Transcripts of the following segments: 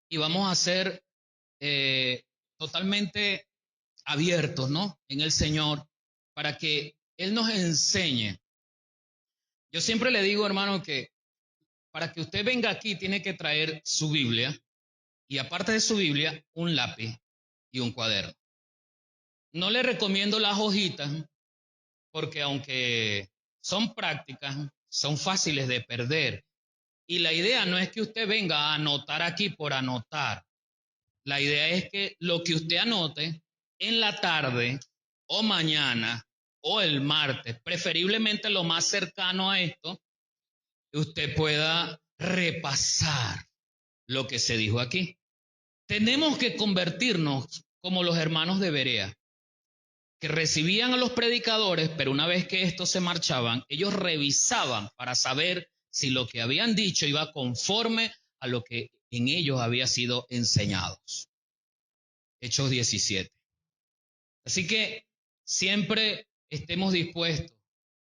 y vamos a ser eh, totalmente abiertos, ¿no? En el Señor para que Él nos enseñe. Yo siempre le digo, hermano, que para que usted venga aquí tiene que traer su Biblia y aparte de su Biblia, un lápiz y un cuaderno. No le recomiendo las hojitas porque aunque son prácticas, son fáciles de perder. Y la idea no es que usted venga a anotar aquí por anotar. La idea es que lo que usted anote en la tarde o mañana o el martes, preferiblemente lo más cercano a esto, usted pueda repasar lo que se dijo aquí. Tenemos que convertirnos como los hermanos de Berea, que recibían a los predicadores, pero una vez que estos se marchaban, ellos revisaban para saber si lo que habían dicho iba conforme a lo que en ellos había sido enseñados. Hechos 17. Así que siempre estemos dispuestos.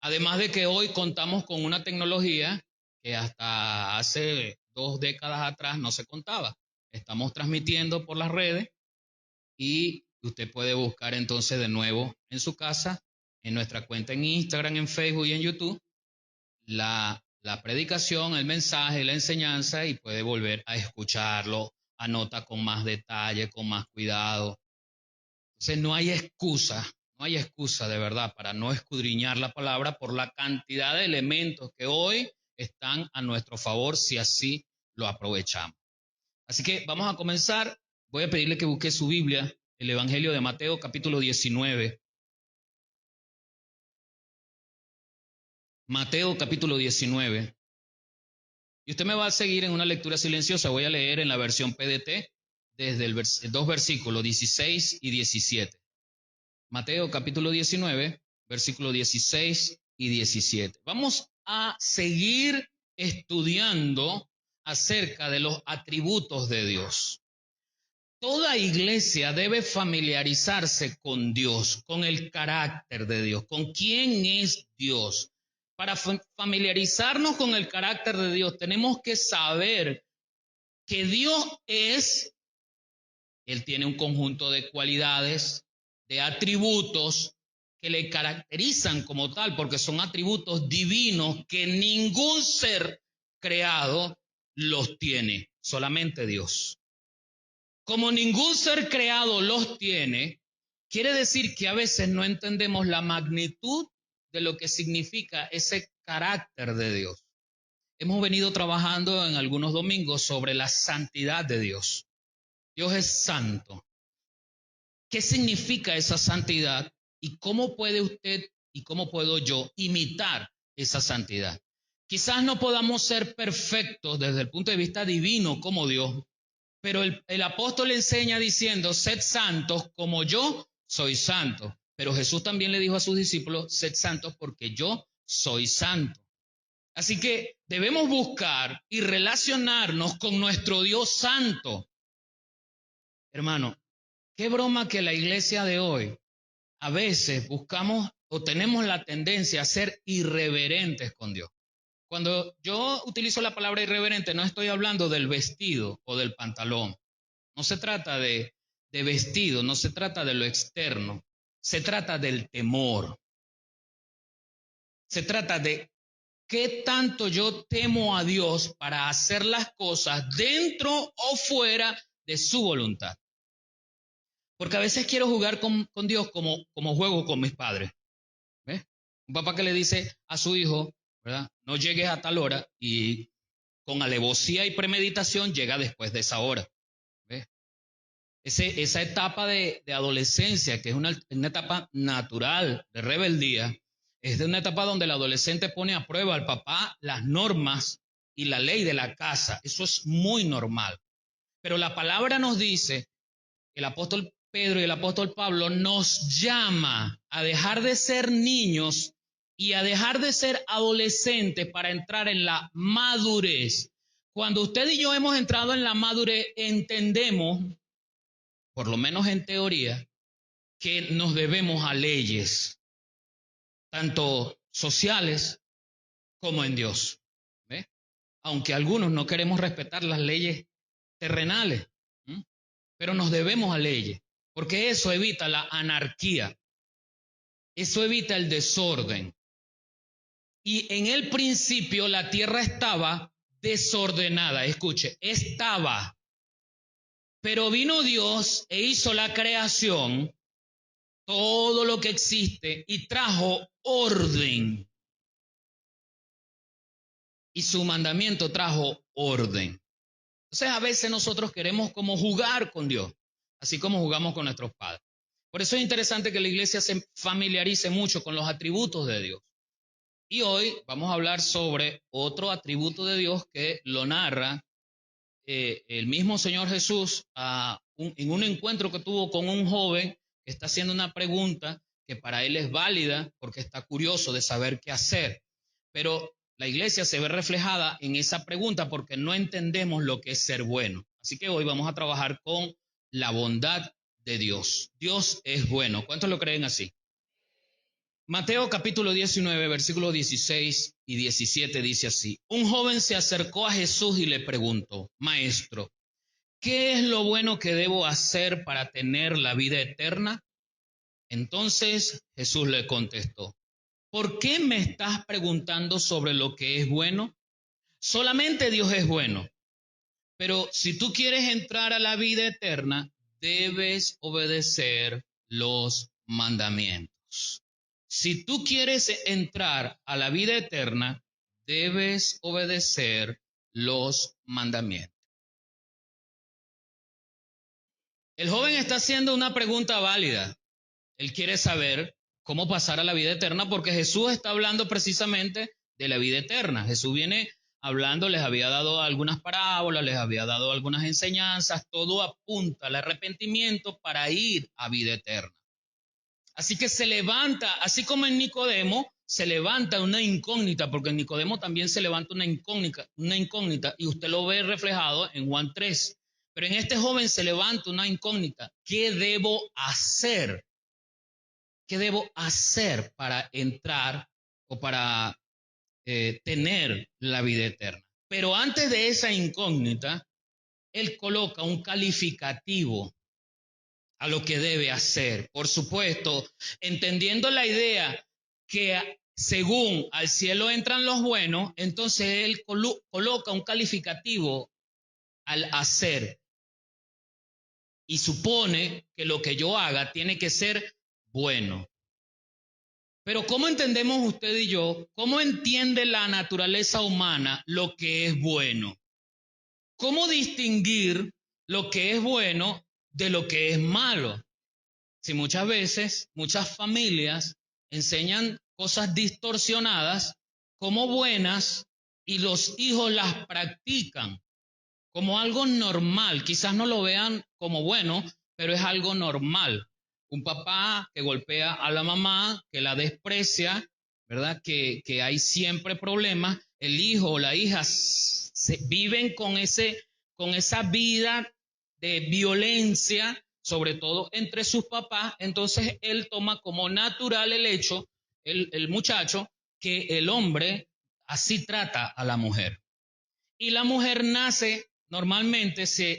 Además de que hoy contamos con una tecnología que hasta hace 2 décadas atrás no se contaba. Estamos transmitiendo por las redes y usted puede buscar entonces de nuevo en su casa, en nuestra cuenta en Instagram, en Facebook y en YouTube, la predicación, el mensaje, la enseñanza y puede volver a escucharlo, anota con más detalle, con más cuidado. Entonces no hay excusa de verdad para no escudriñar la palabra por la cantidad de elementos que hoy están a nuestro favor si así lo aprovechamos. Así que vamos a comenzar. Voy a pedirle que busque su Biblia, el Evangelio de Mateo, capítulo 19. Mateo, capítulo 19. Y usted me va a seguir en una lectura silenciosa. Voy a leer en la versión PDT desde el 2 versículos 16 y 17. Mateo capítulo 19, versículos 16 y 17. Vamos a seguir estudiando acerca de los atributos de Dios. Toda iglesia debe familiarizarse con Dios, con el carácter de Dios, con quién es Dios. Para familiarizarnos con el carácter de Dios, tenemos que saber que Dios Él tiene un conjunto de cualidades, de atributos que le caracterizan como tal, porque son atributos divinos que ningún ser creado los tiene, solamente Dios. Como ningún ser creado los tiene, quiere decir que a veces no entendemos la magnitud de lo que significa ese carácter de Dios. Hemos venido trabajando en algunos domingos sobre la santidad de Dios. Dios es santo. ¿Qué significa esa santidad? ¿Y cómo puede usted y cómo puedo yo imitar esa santidad? Quizás no podamos ser perfectos desde el punto de vista divino como Dios, pero el apóstol enseña diciendo, sed santos como yo soy santo. Pero Jesús también le dijo a sus discípulos, sed santos porque yo soy santo. Así que debemos buscar y relacionarnos con nuestro Dios santo. Hermano, qué broma que la iglesia de hoy a veces buscamos o tenemos la tendencia a ser irreverentes con Dios. Cuando yo utilizo la palabra irreverente, no estoy hablando del vestido o del pantalón. No se trata de vestido, no se trata de lo externo. Se trata del temor. Se trata de qué tanto yo temo a Dios para hacer las cosas dentro o fuera de su voluntad. Porque a veces quiero jugar con Dios como juego con mis padres. ¿Ves? Un papá que le dice a su hijo, ¿verdad? No llegues a tal hora y con alevosía y premeditación llega después de esa hora. ¿Ves? Esa etapa de adolescencia, que es una etapa natural de rebeldía, es de una etapa donde el adolescente pone a prueba al papá las normas y la ley de la casa. Eso es muy normal. Pero la palabra nos dice, el apóstol Pedro y el apóstol Pablo nos llama a dejar de ser niños y a dejar de ser adolescentes para entrar en la madurez. Cuando usted y yo hemos entrado en la madurez, entendemos, por lo menos en teoría, que nos debemos a leyes, tanto sociales como en Dios. ¿Ve? Aunque algunos no queremos respetar las leyes terrenales, pero nos debemos a leyes, porque eso evita la anarquía, eso evita el desorden. Y en el principio la tierra estaba desordenada, escuche, estaba, pero vino Dios e hizo la creación, todo lo que existe, y trajo orden. Y su mandamiento trajo orden. Entonces a veces nosotros queremos como jugar con Dios, así como jugamos con nuestros padres. Por eso es interesante que la iglesia se familiarice mucho con los atributos de Dios. Y hoy vamos a hablar sobre otro atributo de Dios que lo narra el mismo Señor Jesús en un encuentro que tuvo con un joven que está haciendo una pregunta que para él es válida porque está curioso de saber qué hacer. Pero la iglesia se ve reflejada en esa pregunta porque no entendemos lo que es ser bueno. Así que hoy vamos a trabajar con la bondad de Dios. Dios es bueno. ¿Cuántos lo creen así? Mateo capítulo 19, versículos 16 y 17 dice así: un joven se acercó a Jesús y le preguntó: Maestro, ¿qué es lo bueno que debo hacer para tener la vida eterna? Entonces Jesús le contestó: ¿por qué me estás preguntando sobre lo que es bueno? Solamente Dios es bueno, pero si tú quieres entrar a la vida eterna, debes obedecer los mandamientos. Si tú quieres entrar a la vida eterna, debes obedecer los mandamientos. El joven está haciendo una pregunta válida. Él quiere saber cómo pasar a la vida eterna porque Jesús está hablando precisamente de la vida eterna. Jesús viene hablando, les había dado algunas parábolas, les había dado algunas enseñanzas, todo apunta al arrepentimiento para ir a vida eterna. Así que se levanta, así como en Nicodemo, se levanta una incógnita, porque en Nicodemo también se levanta una incógnita, y usted lo ve reflejado en Juan 3. Pero en este joven se levanta una incógnita. ¿Qué debo hacer? ¿Qué debo hacer para entrar o para tener la vida eterna? Pero antes de esa incógnita, él coloca un calificativo a lo que debe hacer. Por supuesto, entendiendo la idea que según al cielo entran los buenos, entonces él coloca un calificativo al hacer y supone que lo que yo haga tiene que ser bueno. Pero ¿cómo entendemos usted y yo? ¿Cómo entiende la naturaleza humana lo que es bueno? ¿Cómo distinguir lo que es bueno de lo que es malo? Si muchas veces, muchas familias enseñan cosas distorsionadas como buenas y los hijos las practican como algo normal. Quizás no lo vean como bueno, pero es algo normal. Un papá que golpea a la mamá, que la desprecia, ¿verdad? Que hay siempre problemas. El hijo o la hija viven con esa vida de violencia, sobre todo entre sus papás. Entonces él toma como natural el hecho, el muchacho, que el hombre así trata a la mujer. Y la mujer nace, normalmente se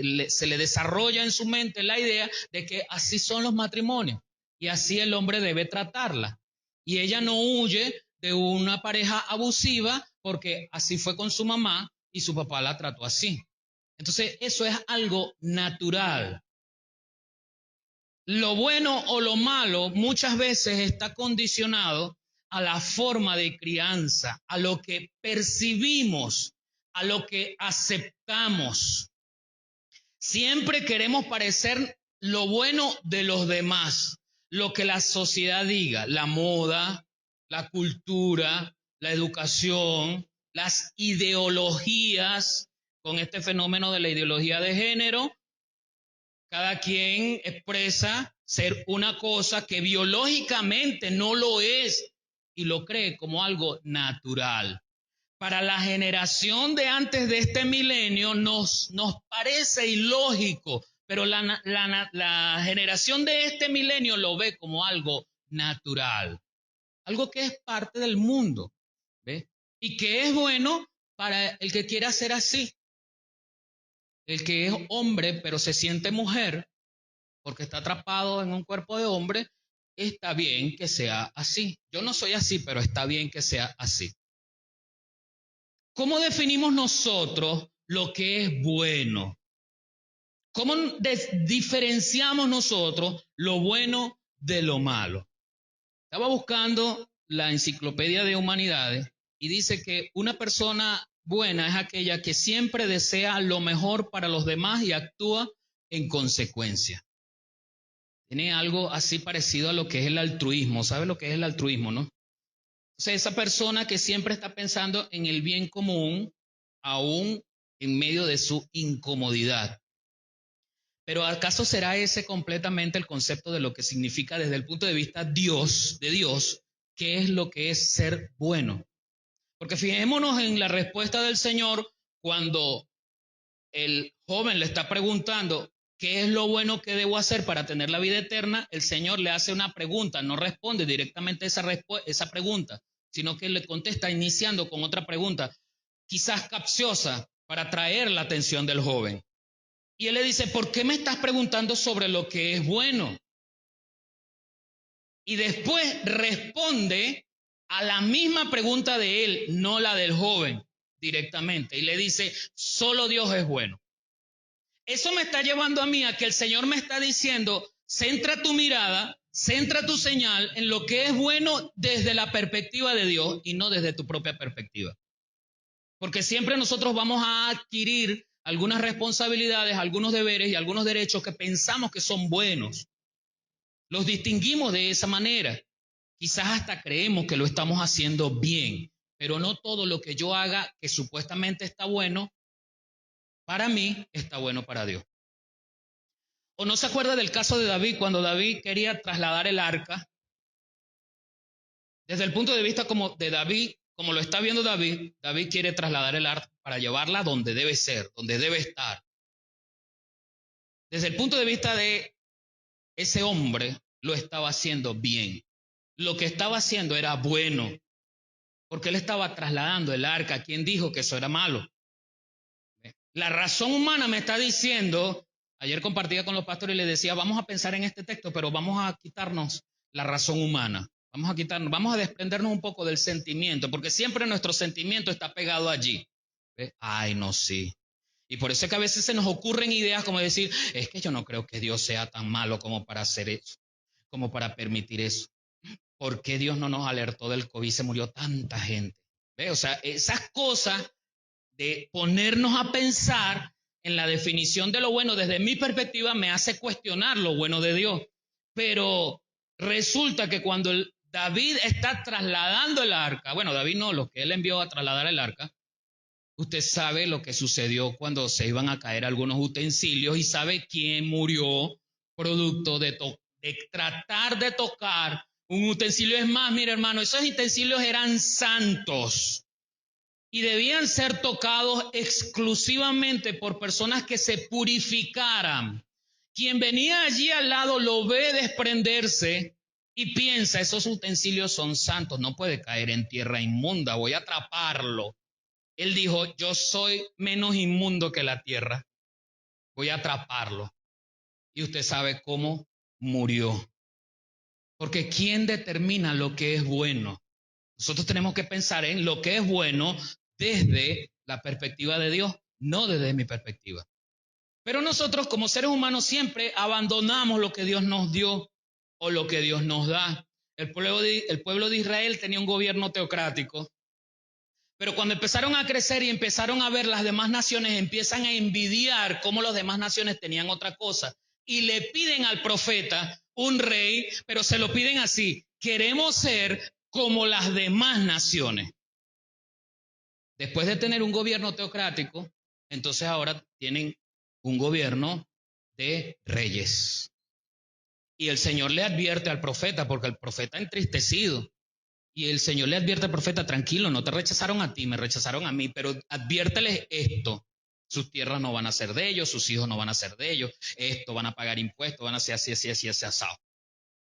le desarrolla en su mente la idea de que así son los matrimonios y así el hombre debe tratarla. Y ella no huye de una pareja abusiva porque así fue con su mamá y su papá la trató así. Entonces eso es algo natural. Lo bueno o lo malo muchas veces está condicionado a la forma de crianza, a lo que percibimos, a lo que aceptamos. Siempre queremos parecer lo bueno de los demás, lo que la sociedad diga, la moda, la cultura, la educación, las ideologías, con este fenómeno de la ideología de género. Cada quien expresa ser una cosa que biológicamente no lo es y lo cree como algo natural. Para la generación de antes de este milenio nos parece ilógico, pero la generación de este milenio lo ve como algo natural, algo que es parte del mundo, ¿ve? Y que es bueno para el que quiera ser así. El que es hombre pero se siente mujer porque está atrapado en un cuerpo de hombre, está bien que sea así. Yo no soy así, pero está bien que sea así. ¿Cómo definimos nosotros lo que es bueno? ¿Cómo diferenciamos nosotros lo bueno de lo malo? Estaba buscando la Enciclopedia de Humanidades y dice que una persona buena es aquella que siempre desea lo mejor para los demás y actúa en consecuencia. Tiene algo así parecido a lo que es el altruismo. ¿Sabe lo que es el altruismo, no? O sea, esa persona que siempre está pensando en el bien común, aún en medio de su incomodidad. Pero ¿acaso será ese completamente el concepto de lo que significa desde el punto de vista de Dios, qué es lo que es ser bueno? Porque fijémonos en la respuesta del Señor cuando el joven le está preguntando qué es lo bueno que debo hacer para tener la vida eterna. El Señor le hace una pregunta, no responde directamente esa pregunta, sino que le contesta iniciando con otra pregunta, quizás capciosa, para atraer la atención del joven. Y él le dice, ¿por qué me estás preguntando sobre lo que es bueno? Y después responde a la misma pregunta de él, no la del joven directamente. Y le dice, solo Dios es bueno. Eso me está llevando a mí a que el Señor me está diciendo, centra tu mirada, centra tu señal en lo que es bueno desde la perspectiva de Dios y no desde tu propia perspectiva. Porque siempre nosotros vamos a adquirir algunas responsabilidades, algunos deberes y algunos derechos que pensamos que son buenos. Los distinguimos de esa manera. Quizás hasta creemos que lo estamos haciendo bien, pero no todo lo que yo haga que supuestamente está bueno, para mí está bueno para Dios. ¿O no se acuerda del caso de David cuando David quería trasladar el arca? Desde el punto de vista como de David, como lo está viendo David, David quiere trasladar el arca para llevarla donde debe ser, donde debe estar. Desde el punto de vista de ese hombre, lo estaba haciendo bien. Lo que estaba haciendo era bueno, porque él estaba trasladando el arca. ¿Quién dijo que eso era malo? La razón humana me está diciendo, ayer compartía con los pastores y les decía, vamos a pensar en este texto, pero vamos a quitarnos la razón humana. Vamos a desprendernos un poco del sentimiento, porque siempre nuestro sentimiento está pegado allí. ¿Ve? Ay, no, sí. Y por eso es que a veces se nos ocurren ideas como decir, es que yo no creo que Dios sea tan malo como para hacer eso, como para permitir eso. ¿Por qué Dios no nos alertó del COVID? Se murió tanta gente. ¿Ve? O sea, esas cosas de ponernos a pensar en la definición de lo bueno desde mi perspectiva me hace cuestionar lo bueno de Dios. Pero resulta que cuando David está trasladando el arca, bueno, David no, lo que él envió a trasladar el arca, usted sabe lo que sucedió cuando se iban a caer algunos utensilios y sabe quién murió producto de tratar de tocar un utensilio. Es más, mire hermano, esos utensilios eran santos y debían ser tocados exclusivamente por personas que se purificaran. Quien venía allí al lado lo ve desprenderse y piensa, esos utensilios son santos, no puede caer en tierra inmunda, voy a atraparlo. Él dijo, yo soy menos inmundo que la tierra, voy a atraparlo. Y usted sabe cómo murió. Porque ¿quién determina lo que es bueno? Nosotros tenemos que pensar en lo que es bueno desde la perspectiva de Dios, no desde mi perspectiva. Pero nosotros como seres humanos siempre abandonamos lo que Dios nos dio o lo que Dios nos da. El pueblo de Israel tenía un gobierno teocrático, pero cuando empezaron a crecer y empezaron a ver las demás naciones, empiezan a envidiar cómo las demás naciones tenían otra cosa y le piden al profeta un rey, pero se lo piden así, queremos ser como las demás naciones. Después de tener un gobierno teocrático, entonces ahora tienen un gobierno de reyes. Y el Señor le advierte al profeta, porque el profeta entristecido, y el Señor le advierte al profeta, tranquilo, no te rechazaron a ti, me rechazaron a mí, pero adviérteles esto, sus tierras no van a ser de ellos, sus hijos no van a ser de ellos, esto, van a pagar impuestos, van a ser así, así, así, así, asado.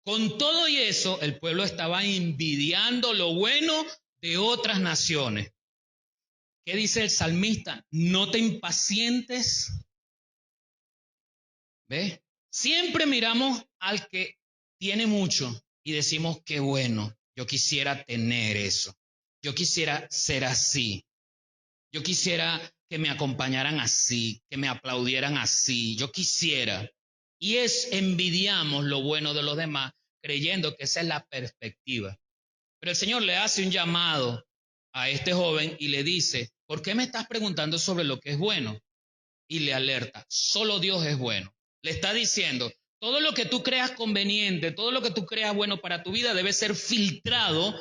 Con todo y eso, el pueblo estaba envidiando lo bueno de otras naciones. ¿Qué dice el salmista? No te impacientes ¿Ves? Siempre miramos al que tiene mucho y decimos, qué bueno, yo quisiera tener eso. Yo quisiera ser así. Yo quisiera que me acompañaran así, que me aplaudieran así. Yo quisiera. Y envidiamos lo bueno de los demás, creyendo que esa es la perspectiva. Pero el Señor le hace un llamado a este joven y le dice, ¿por qué me estás preguntando sobre lo que es bueno? Y le alerta, solo Dios es bueno. Le está diciendo, todo lo que tú creas conveniente, todo lo que tú creas bueno para tu vida debe ser filtrado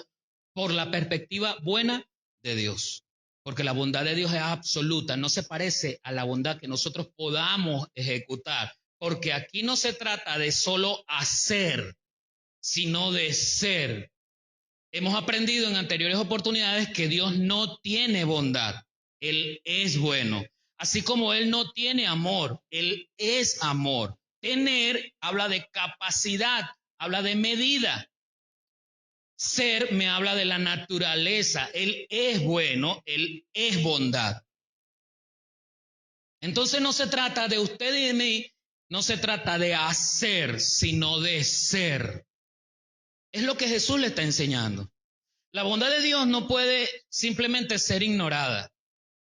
por la perspectiva buena de Dios. Porque la bondad de Dios es absoluta, no se parece a la bondad que nosotros podamos ejecutar. Porque aquí no se trata de solo hacer, sino de ser. Hemos aprendido en anteriores oportunidades que Dios no tiene bondad, Él es bueno. Así como Él no tiene amor, Él es amor. Tener habla de capacidad, habla de medida. Ser me habla de la naturaleza, Él es bueno, Él es bondad. Entonces no se trata de usted y de mí, no se trata de hacer, sino de ser. Es lo que Jesús le está enseñando. La bondad de Dios no puede simplemente ser ignorada.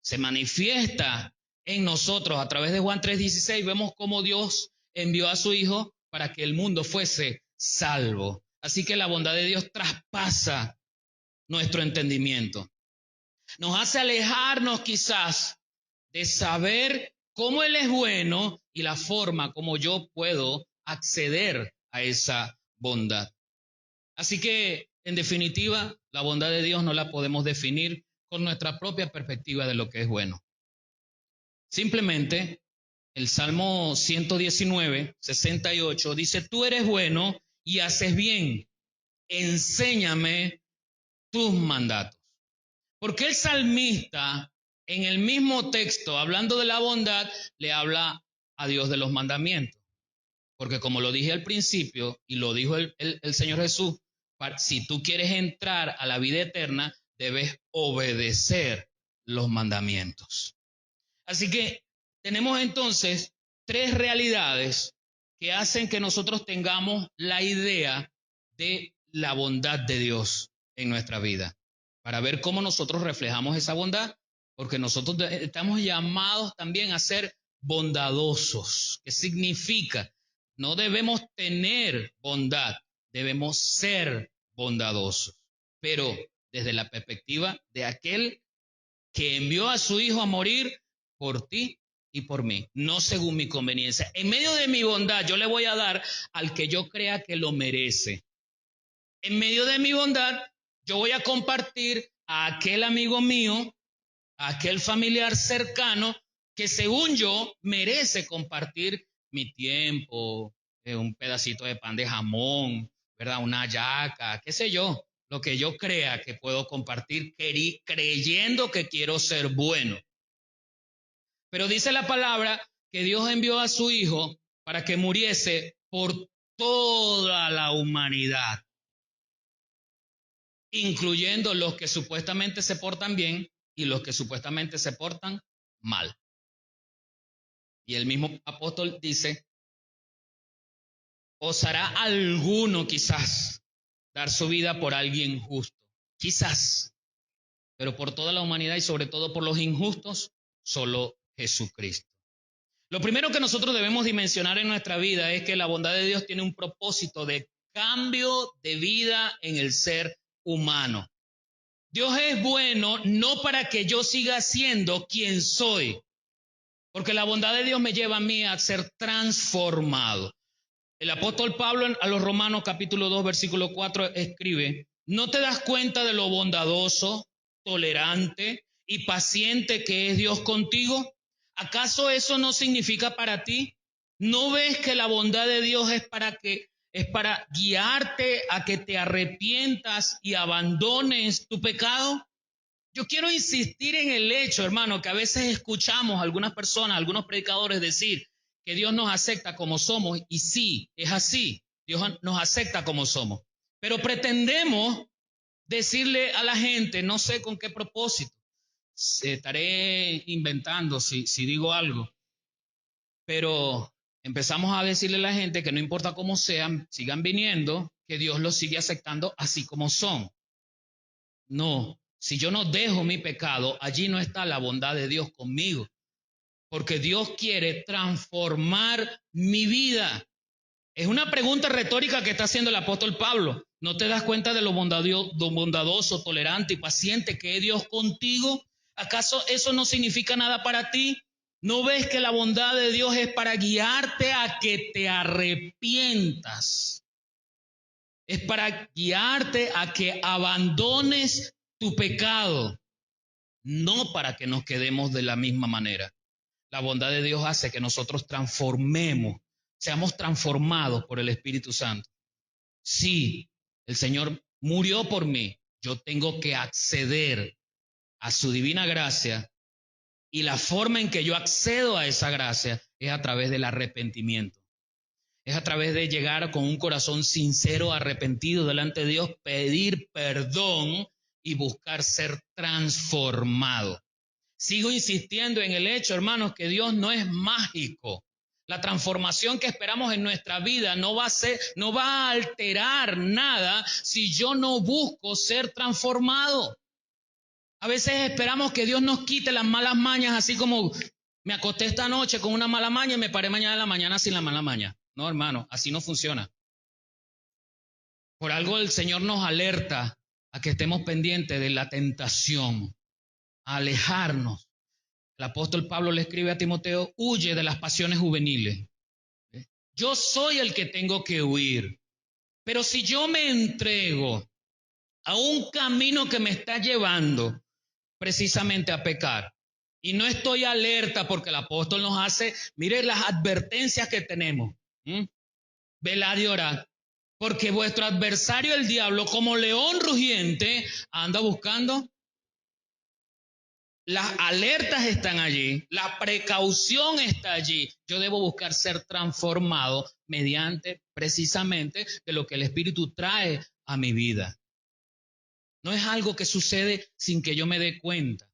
Se manifiesta en nosotros. A través de Juan 3:16 vemos cómo Dios envió a su Hijo para que el mundo fuese salvo. Así que la bondad de Dios traspasa nuestro entendimiento. Nos hace alejarnos quizás de saber cómo Él es bueno y la forma como yo puedo acceder a esa bondad. Así que, en definitiva, la bondad de Dios no la podemos definir con nuestra propia perspectiva de lo que es bueno. Simplemente, el Salmo 119, 68 dice, tú eres bueno y haces bien, enséñame tus mandatos. Porque el salmista, en el mismo texto, hablando de la bondad, le habla a Dios de los mandamientos. Porque como lo dije al principio y lo dijo el Señor Jesús, si tú quieres entrar a la vida eterna, debes obedecer los mandamientos. Así que tenemos entonces tres realidades que hacen que nosotros tengamos la idea de la bondad de Dios en nuestra vida, para ver cómo nosotros reflejamos esa bondad, porque nosotros estamos llamados también a ser bondadosos. ¿Qué significa? No debemos tener bondad, debemos ser bondadosos, pero desde la perspectiva de aquel que envió a su Hijo a morir por ti y por mí, no según mi conveniencia. En medio de mi bondad, yo le voy a dar al que yo crea que lo merece. En medio de mi bondad, yo voy a compartir a aquel amigo mío, a aquel familiar cercano, que según yo merece compartir mi tiempo, un pedacito de pan de jamón, ¿verdad? Una yaca, qué sé yo, lo que yo crea que puedo compartir, creyendo que quiero ser bueno. Pero dice la palabra que Dios envió a su Hijo para que muriese por toda la humanidad, incluyendo los que supuestamente se portan bien y los que supuestamente se portan mal. Y el mismo apóstol dice, ¿osará alguno quizás dar su vida por alguien justo? Quizás, pero por toda la humanidad y sobre todo por los injustos, solo Jesucristo. Lo primero que nosotros debemos dimensionar en nuestra vida es que la bondad de Dios tiene un propósito de cambio de vida en el ser humano. Dios es bueno no para que yo siga siendo quien soy, porque la bondad de Dios me lleva a mí a ser transformado. El apóstol Pablo a los Romanos capítulo 2 versículo 4 escribe, ¿no te das cuenta de lo bondadoso, tolerante y paciente que es Dios contigo? ¿Acaso eso no significa para ti? ¿No ves que la bondad de Dios es para guiarte a que te arrepientas y abandones tu pecado? Yo quiero insistir en el hecho, hermano, que a veces escuchamos a algunas personas, a algunos predicadores decir que Dios nos acepta como somos, y sí, es así, Dios nos acepta como somos, pero pretendemos decirle a la gente, no sé con qué propósito, estaré inventando si digo algo, pero empezamos a decirle a la gente que no importa cómo sean, sigan viniendo, que Dios los sigue aceptando así como son. No, si yo no dejo mi pecado, allí no está la bondad de Dios conmigo, porque Dios quiere transformar mi vida. Es una pregunta retórica que está haciendo el apóstol Pablo. ¿No te das cuenta de lo bondadoso, tolerante y paciente que es Dios contigo? ¿Acaso eso no significa nada para ti? ¿No ves que la bondad de Dios es para guiarte a que te arrepientas? Es para guiarte a que abandones tu pecado, no para que nos quedemos de la misma manera. La bondad de Dios hace que nosotros transformemos, seamos transformados por el Espíritu Santo. Sí, el Señor murió por mí, yo tengo que acceder a su divina gracia, y la forma en que yo accedo a esa gracia es a través del arrepentimiento. Es a través de llegar con un corazón sincero, arrepentido delante de Dios, pedir perdón y buscar ser transformado. Sigo insistiendo en el hecho, hermanos, que Dios no es mágico. La transformación que esperamos en nuestra vida no va a alterar nada si yo no busco ser transformado. A veces esperamos que Dios nos quite las malas mañas, así como me acosté esta noche con una mala maña y me paré mañana en la mañana sin la mala maña. No, hermano, así no funciona. Por algo el Señor nos alerta a que estemos pendientes de la tentación, a alejarnos. El apóstol Pablo le escribe a Timoteo: huye de las pasiones juveniles. Yo soy el que tengo que huir. Pero si yo me entrego a un camino que me está llevando precisamente a pecar, y no estoy alerta, porque el apóstol nos hace, mire las advertencias que tenemos. Velad y orad, porque vuestro adversario el diablo, como león rugiente, anda buscando. Las alertas están allí, la precaución está allí. Yo debo buscar ser transformado mediante precisamente de lo que el Espíritu trae a mi vida. No es algo que sucede sin que yo me dé cuenta.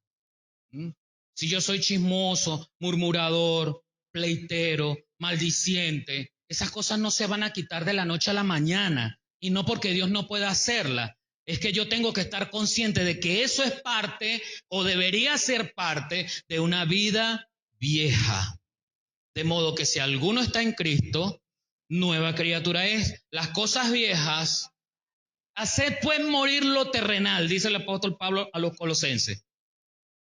Si yo soy chismoso, murmurador, pleitero, maldiciente, esas cosas no se van a quitar de la noche a la mañana. Y no porque Dios no pueda hacerla. Es que yo tengo que estar consciente de que eso es parte, o debería ser parte, de una vida vieja. De modo que si alguno está en Cristo, nueva criatura es. Las cosas viejas, haced pues morir lo terrenal, dice el apóstol Pablo a los Colosenses.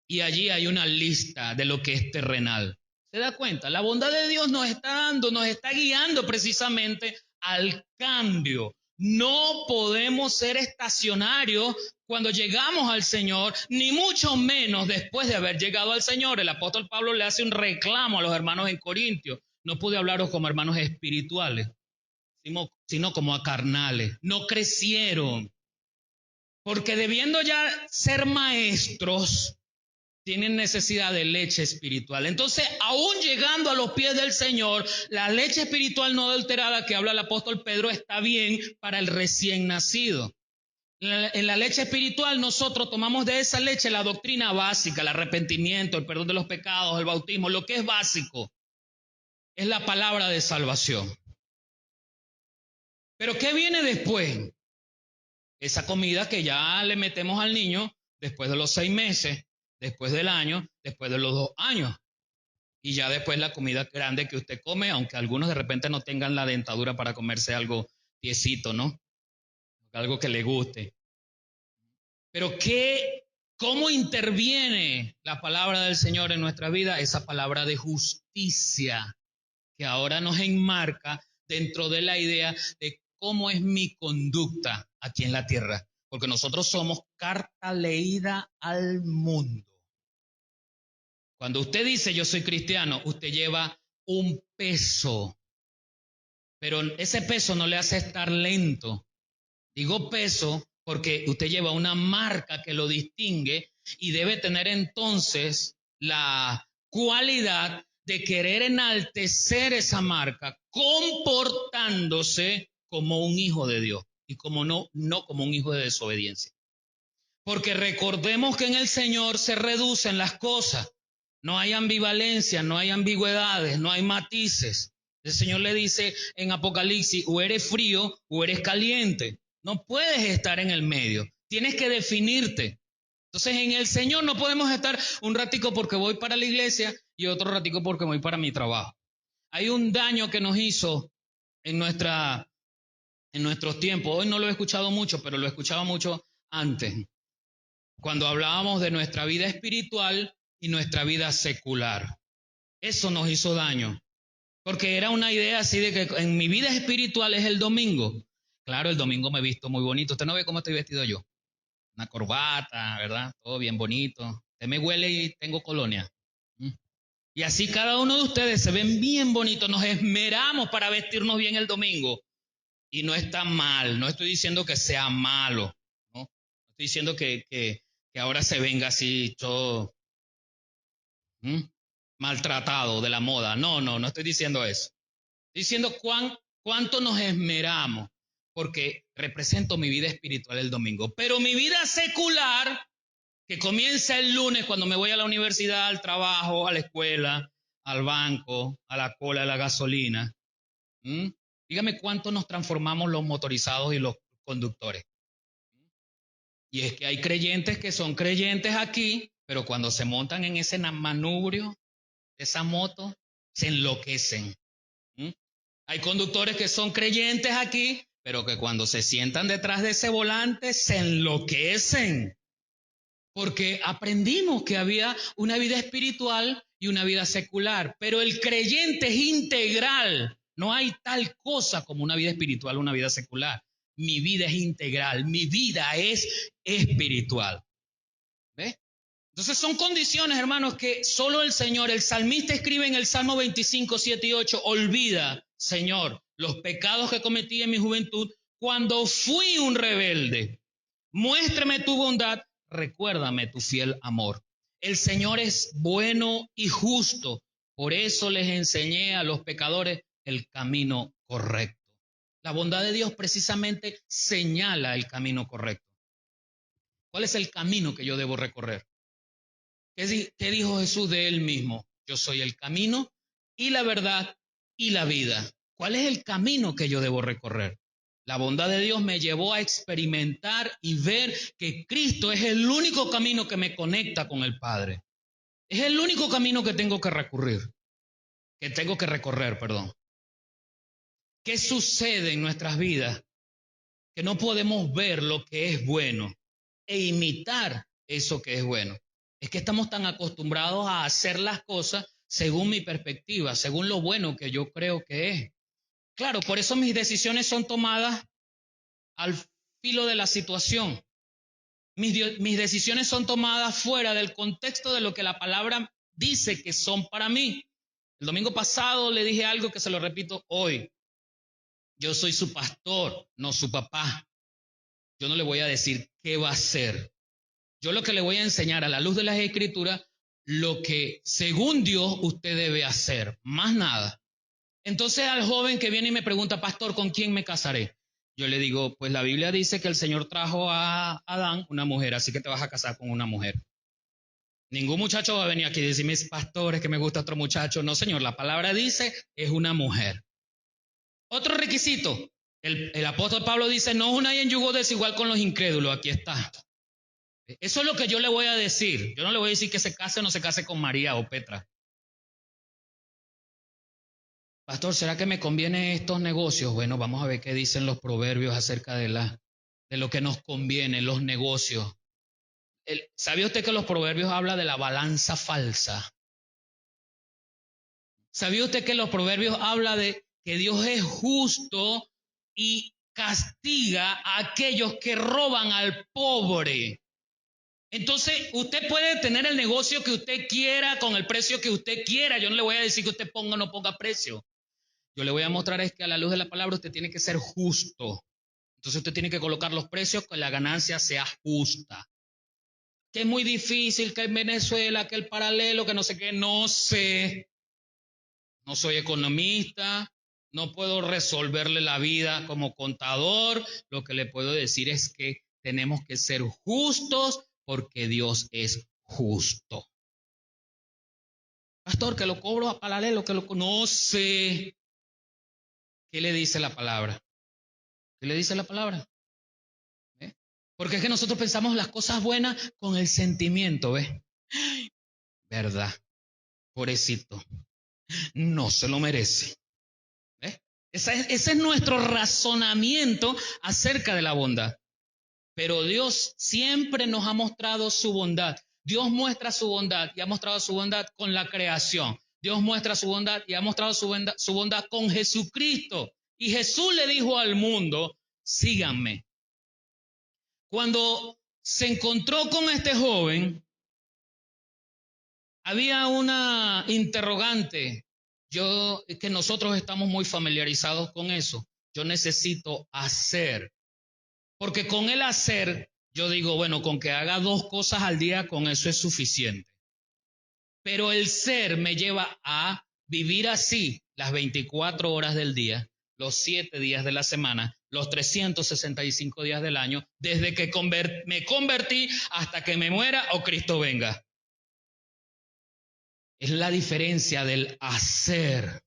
Y allí hay una lista de lo que es terrenal. ¿Se da cuenta? La bondad de Dios nos está guiando precisamente al cambio. No podemos ser estacionarios cuando llegamos al Señor, ni mucho menos después de haber llegado al Señor. El apóstol Pablo le hace un reclamo a los hermanos en Corintios: no pude hablaros como hermanos espirituales, sino como a carnales. No crecieron, porque debiendo ya ser maestros, tienen necesidad de leche espiritual. Entonces, aún llegando a los pies del Señor, la leche espiritual no adulterada que habla el apóstol Pedro está bien para el recién nacido. En la leche espiritual nosotros tomamos de esa leche la doctrina básica, el arrepentimiento, el perdón de los pecados, el bautismo. Lo que es básico es la palabra de salvación. Pero ¿qué viene después? Esa comida que ya le metemos al niño después de los 6 meses, después del año, después de los 2 años. Y ya después la comida grande que usted come, aunque algunos de repente no tengan la dentadura para comerse algo tiesito, ¿no? Algo que le guste. Pero ¿cómo interviene la palabra del Señor en nuestra vida? Esa palabra de justicia que ahora nos enmarca dentro de la idea de cómo es mi conducta aquí en la tierra. Porque nosotros somos carta leída al mundo. Cuando usted dice yo soy cristiano, usted lleva un peso, pero ese peso no le hace estar lento. Digo peso porque usted lleva una marca que lo distingue y debe tener entonces la cualidad de querer enaltecer esa marca, comportándose como un hijo de Dios y como no como un hijo de desobediencia. Porque recordemos que en el Señor se reducen las cosas. No hay ambivalencia, no hay ambigüedades, no hay matices. El Señor le dice en Apocalipsis, o eres frío o eres caliente. No puedes estar en el medio. Tienes que definirte. Entonces en el Señor no podemos estar un ratico porque voy para la iglesia y otro ratico porque voy para mi trabajo. Hay un daño que nos hizo en nuestros tiempos. Hoy no lo he escuchado mucho, pero lo escuchaba mucho antes. Cuando hablábamos de nuestra vida espiritual y nuestra vida secular. Eso nos hizo daño. Porque era una idea así de que en mi vida espiritual es el domingo. Claro, el domingo me he visto muy bonito. Usted no ve cómo estoy vestido yo. Una corbata, ¿verdad? Todo bien bonito. Usted me huele y tengo colonia. Y así cada uno de ustedes se ven bien bonitos. Nos esmeramos para vestirnos bien el domingo. Y no está mal. No estoy diciendo que sea malo. No, estoy diciendo que ahora se venga así todo maltratado de la moda. No estoy diciendo eso. Estoy diciendo cuánto nos esmeramos, porque represento mi vida espiritual el domingo. Pero mi vida secular, que comienza el lunes cuando me voy a la universidad, al trabajo, a la escuela, al banco, a la cola de la gasolina. Dígame cuánto nos transformamos los motorizados y los conductores. Y es que hay creyentes que son creyentes aquí, pero cuando se montan en ese manubrio de esa moto, se enloquecen. Hay conductores que son creyentes aquí, pero que cuando se sientan detrás de ese volante se enloquecen. Porque aprendimos que había una vida espiritual y una vida secular, pero el creyente es integral. No hay tal cosa como una vida espiritual o una vida secular. Mi vida es integral, mi vida es espiritual. ¿Ves? Entonces son condiciones, hermanos, que solo el Señor, el salmista escribe en el Salmo 25, 7 y 8, olvida, Señor, los pecados que cometí en mi juventud cuando fui un rebelde. Muéstrame tu bondad, recuérdame tu fiel amor. El Señor es bueno y justo, por eso les enseñé a los pecadores el camino correcto. La bondad de Dios precisamente señala el camino correcto. ¿Cuál es el camino que yo debo recorrer? ¿Qué dijo Jesús de él mismo? Yo soy el camino y la verdad y la vida. ¿Cuál es el camino que yo debo recorrer? La bondad de Dios me llevó a experimentar y ver que Cristo es el único camino que me conecta con el Padre. Es el único camino que tengo que recorrer, perdón. ¿Qué sucede en nuestras vidas? Que no podemos ver lo que es bueno e imitar eso que es bueno. Es que estamos tan acostumbrados a hacer las cosas según mi perspectiva, según lo bueno que yo creo que es. Claro, por eso mis decisiones son tomadas al filo de la situación. Mis decisiones son tomadas fuera del contexto de lo que la palabra dice que son para mí. El domingo pasado le dije algo que se lo repito hoy. Yo soy su pastor, no su papá. Yo no le voy a decir qué va a hacer. Yo lo que le voy a enseñar a la luz de las Escrituras, lo que según Dios usted debe hacer, más nada. Entonces al joven que viene y me pregunta, pastor, ¿con quién me casaré? Yo le digo, pues la Biblia dice que el Señor trajo a Adán una mujer, así que te vas a casar con una mujer. Ningún muchacho va a venir aquí y decirme, pastor, es que me gusta otro muchacho. No, Señor, la palabra dice, es una mujer. Otro requisito, el apóstol Pablo dice, no una y en yugo desigual con los incrédulos, aquí está. Eso es lo que yo le voy a decir. Yo no le voy a decir que se case o no se case con María o Petra. Pastor, ¿será que me conviene estos negocios? Bueno, vamos a ver qué dicen los proverbios acerca de lo que nos conviene, los negocios. ¿Sabía usted que los proverbios hablan de la balanza falsa? ¿Sabía usted que los proverbios hablan de que Dios es justo y castiga a aquellos que roban al pobre? Entonces, usted puede tener el negocio que usted quiera con el precio que usted quiera. Yo no le voy a decir que usted ponga o no ponga precio. Yo le voy a mostrar es que a la luz de la palabra usted tiene que ser justo. Entonces usted tiene que colocar los precios que la ganancia sea justa. Que es muy difícil, que en Venezuela, que el paralelo, que no sé qué, no sé. No soy economista, no puedo resolverle la vida como contador. Lo que le puedo decir es que tenemos que ser justos porque Dios es justo. Pastor, que lo cobro a paralelo, no sé. ¿qué le dice la palabra? ¿Qué le dice la palabra? ¿Eh? Porque es que nosotros pensamos las cosas buenas con el sentimiento, ¿ves? ¿Verdad? Pobrecito, no se lo merece. ¿Ves? Ese es nuestro razonamiento acerca de la bondad. Pero Dios siempre nos ha mostrado su bondad. Dios muestra su bondad y ha mostrado su bondad con la creación. Dios muestra su bondad y ha mostrado su bondad con Jesucristo. Y Jesús le dijo al mundo, síganme. Cuando se encontró con este joven, había una interrogante. Que nosotros estamos muy familiarizados con eso. Yo necesito hacer. Porque con el hacer, yo digo, bueno, con que haga 2 cosas al día, con eso es suficiente. Pero el ser me lleva a vivir así las 24 horas del día, los 7 días de la semana, los 365 días del año, desde que me convertí hasta que me muera o Cristo venga. Es la diferencia del hacer.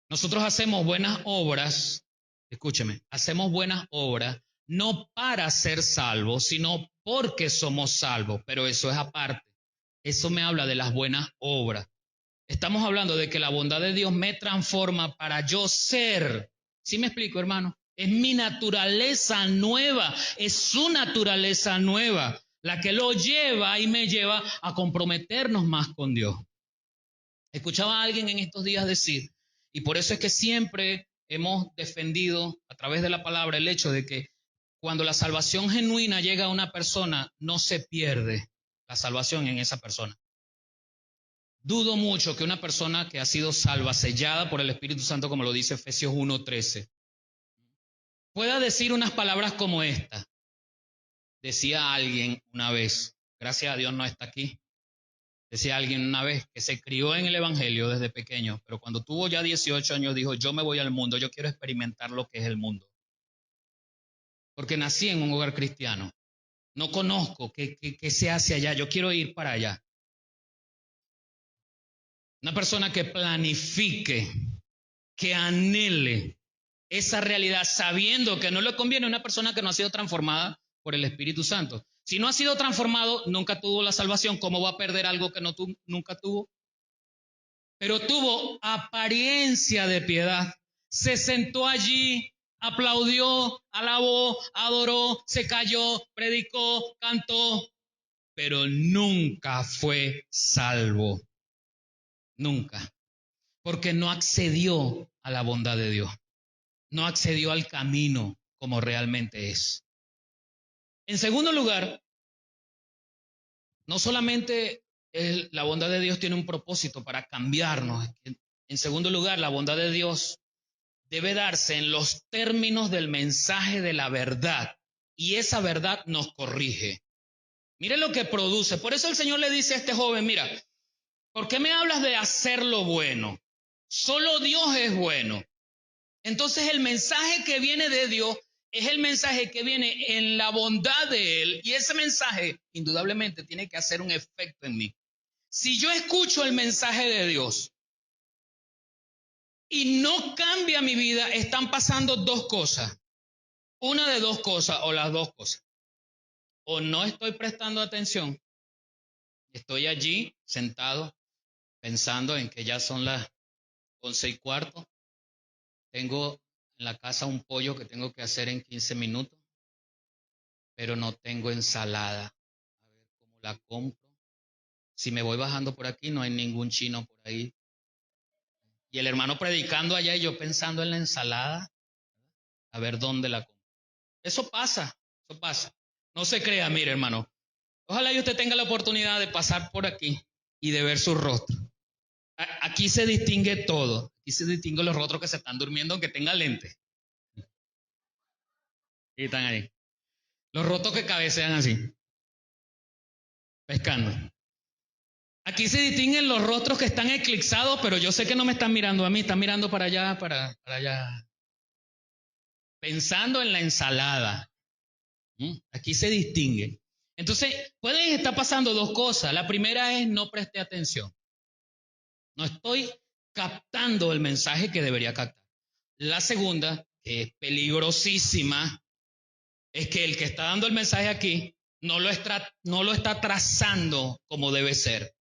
Nosotros hacemos buenas obras, escúcheme, hacemos buenas obras no para ser salvos, sino porque somos salvos, pero eso es aparte. Eso me habla de las buenas obras. Estamos hablando de que la bondad de Dios me transforma para yo ser. ¿Sí me explico, hermano? Es mi naturaleza nueva, es su naturaleza nueva, la que lo lleva y me lleva a comprometernos más con Dios. Escuchaba a alguien en estos días decir, y por eso es que siempre hemos defendido a través de la palabra el hecho de que cuando la salvación genuina llega a una persona, no se pierde la salvación en esa persona. Dudo mucho que una persona que ha sido salva, sellada por el Espíritu Santo, como lo dice Efesios 1:13, pueda decir unas palabras como esta. Decía alguien una vez, gracias a Dios no está aquí, decía alguien una vez que se crió en el Evangelio desde pequeño, pero cuando tuvo ya 18 años dijo, yo me voy al mundo, yo quiero experimentar lo que es el mundo. Porque nací en un hogar cristiano, no conozco qué se hace allá, yo quiero ir para allá. Una persona que planifique, que anhele esa realidad sabiendo que no le conviene a una persona que no ha sido transformada por el Espíritu Santo. Si no ha sido transformado, nunca tuvo la salvación, ¿cómo va a perder algo que nunca tuvo? Pero tuvo apariencia de piedad. Se sentó allí, aplaudió, alabó, adoró, se cayó, predicó, cantó, pero nunca fue salvo. Nunca. Porque no accedió a la bondad de Dios. No accedió al camino como realmente es. En segundo lugar, no solamente la bondad de Dios tiene un propósito para cambiarnos. En segundo lugar, la bondad de Dios debe darse en los términos del mensaje de la verdad. Y esa verdad nos corrige. Mire lo que produce. Por eso el Señor le dice a este joven, mira, ¿por qué me hablas de hacer lo bueno? Solo Dios es bueno. Entonces el mensaje que viene de Dios es el mensaje que viene en la bondad de Él y ese mensaje indudablemente tiene que hacer un efecto en mí. Si yo escucho el mensaje de Dios y no cambia mi vida, están pasando 2 cosas. Una de 2 cosas o las 2 cosas. O no estoy prestando atención, estoy allí sentado pensando en que ya son las 11:15. Tengo en la casa un pollo que tengo que hacer en 15 minutos. Pero no tengo ensalada. A ver cómo la compro. Si me voy bajando por aquí, no hay ningún chino por ahí. Y el hermano predicando allá y yo pensando en la ensalada, a ver dónde la compro. Eso pasa, eso pasa. No se crea, mire hermano. Ojalá y usted tenga la oportunidad de pasar por aquí y de ver su rostro. Aquí se distingue todo. Aquí se distingue los rostros que se están durmiendo aunque tengan lentes. Y están ahí. Los rostros que cabecean así, pescando. Aquí se distinguen los rostros que están eclipsados, pero yo sé que no me están mirando a mí, están mirando para allá, para allá. Pensando en la ensalada. Aquí se distingue. Entonces, pueden estar pasando 2 cosas. La primera es no presté atención. No estoy captando captando el mensaje que debería captar. La segunda, que es peligrosísima, es que el que está dando el mensaje aquí no lo está trazando como debe ser.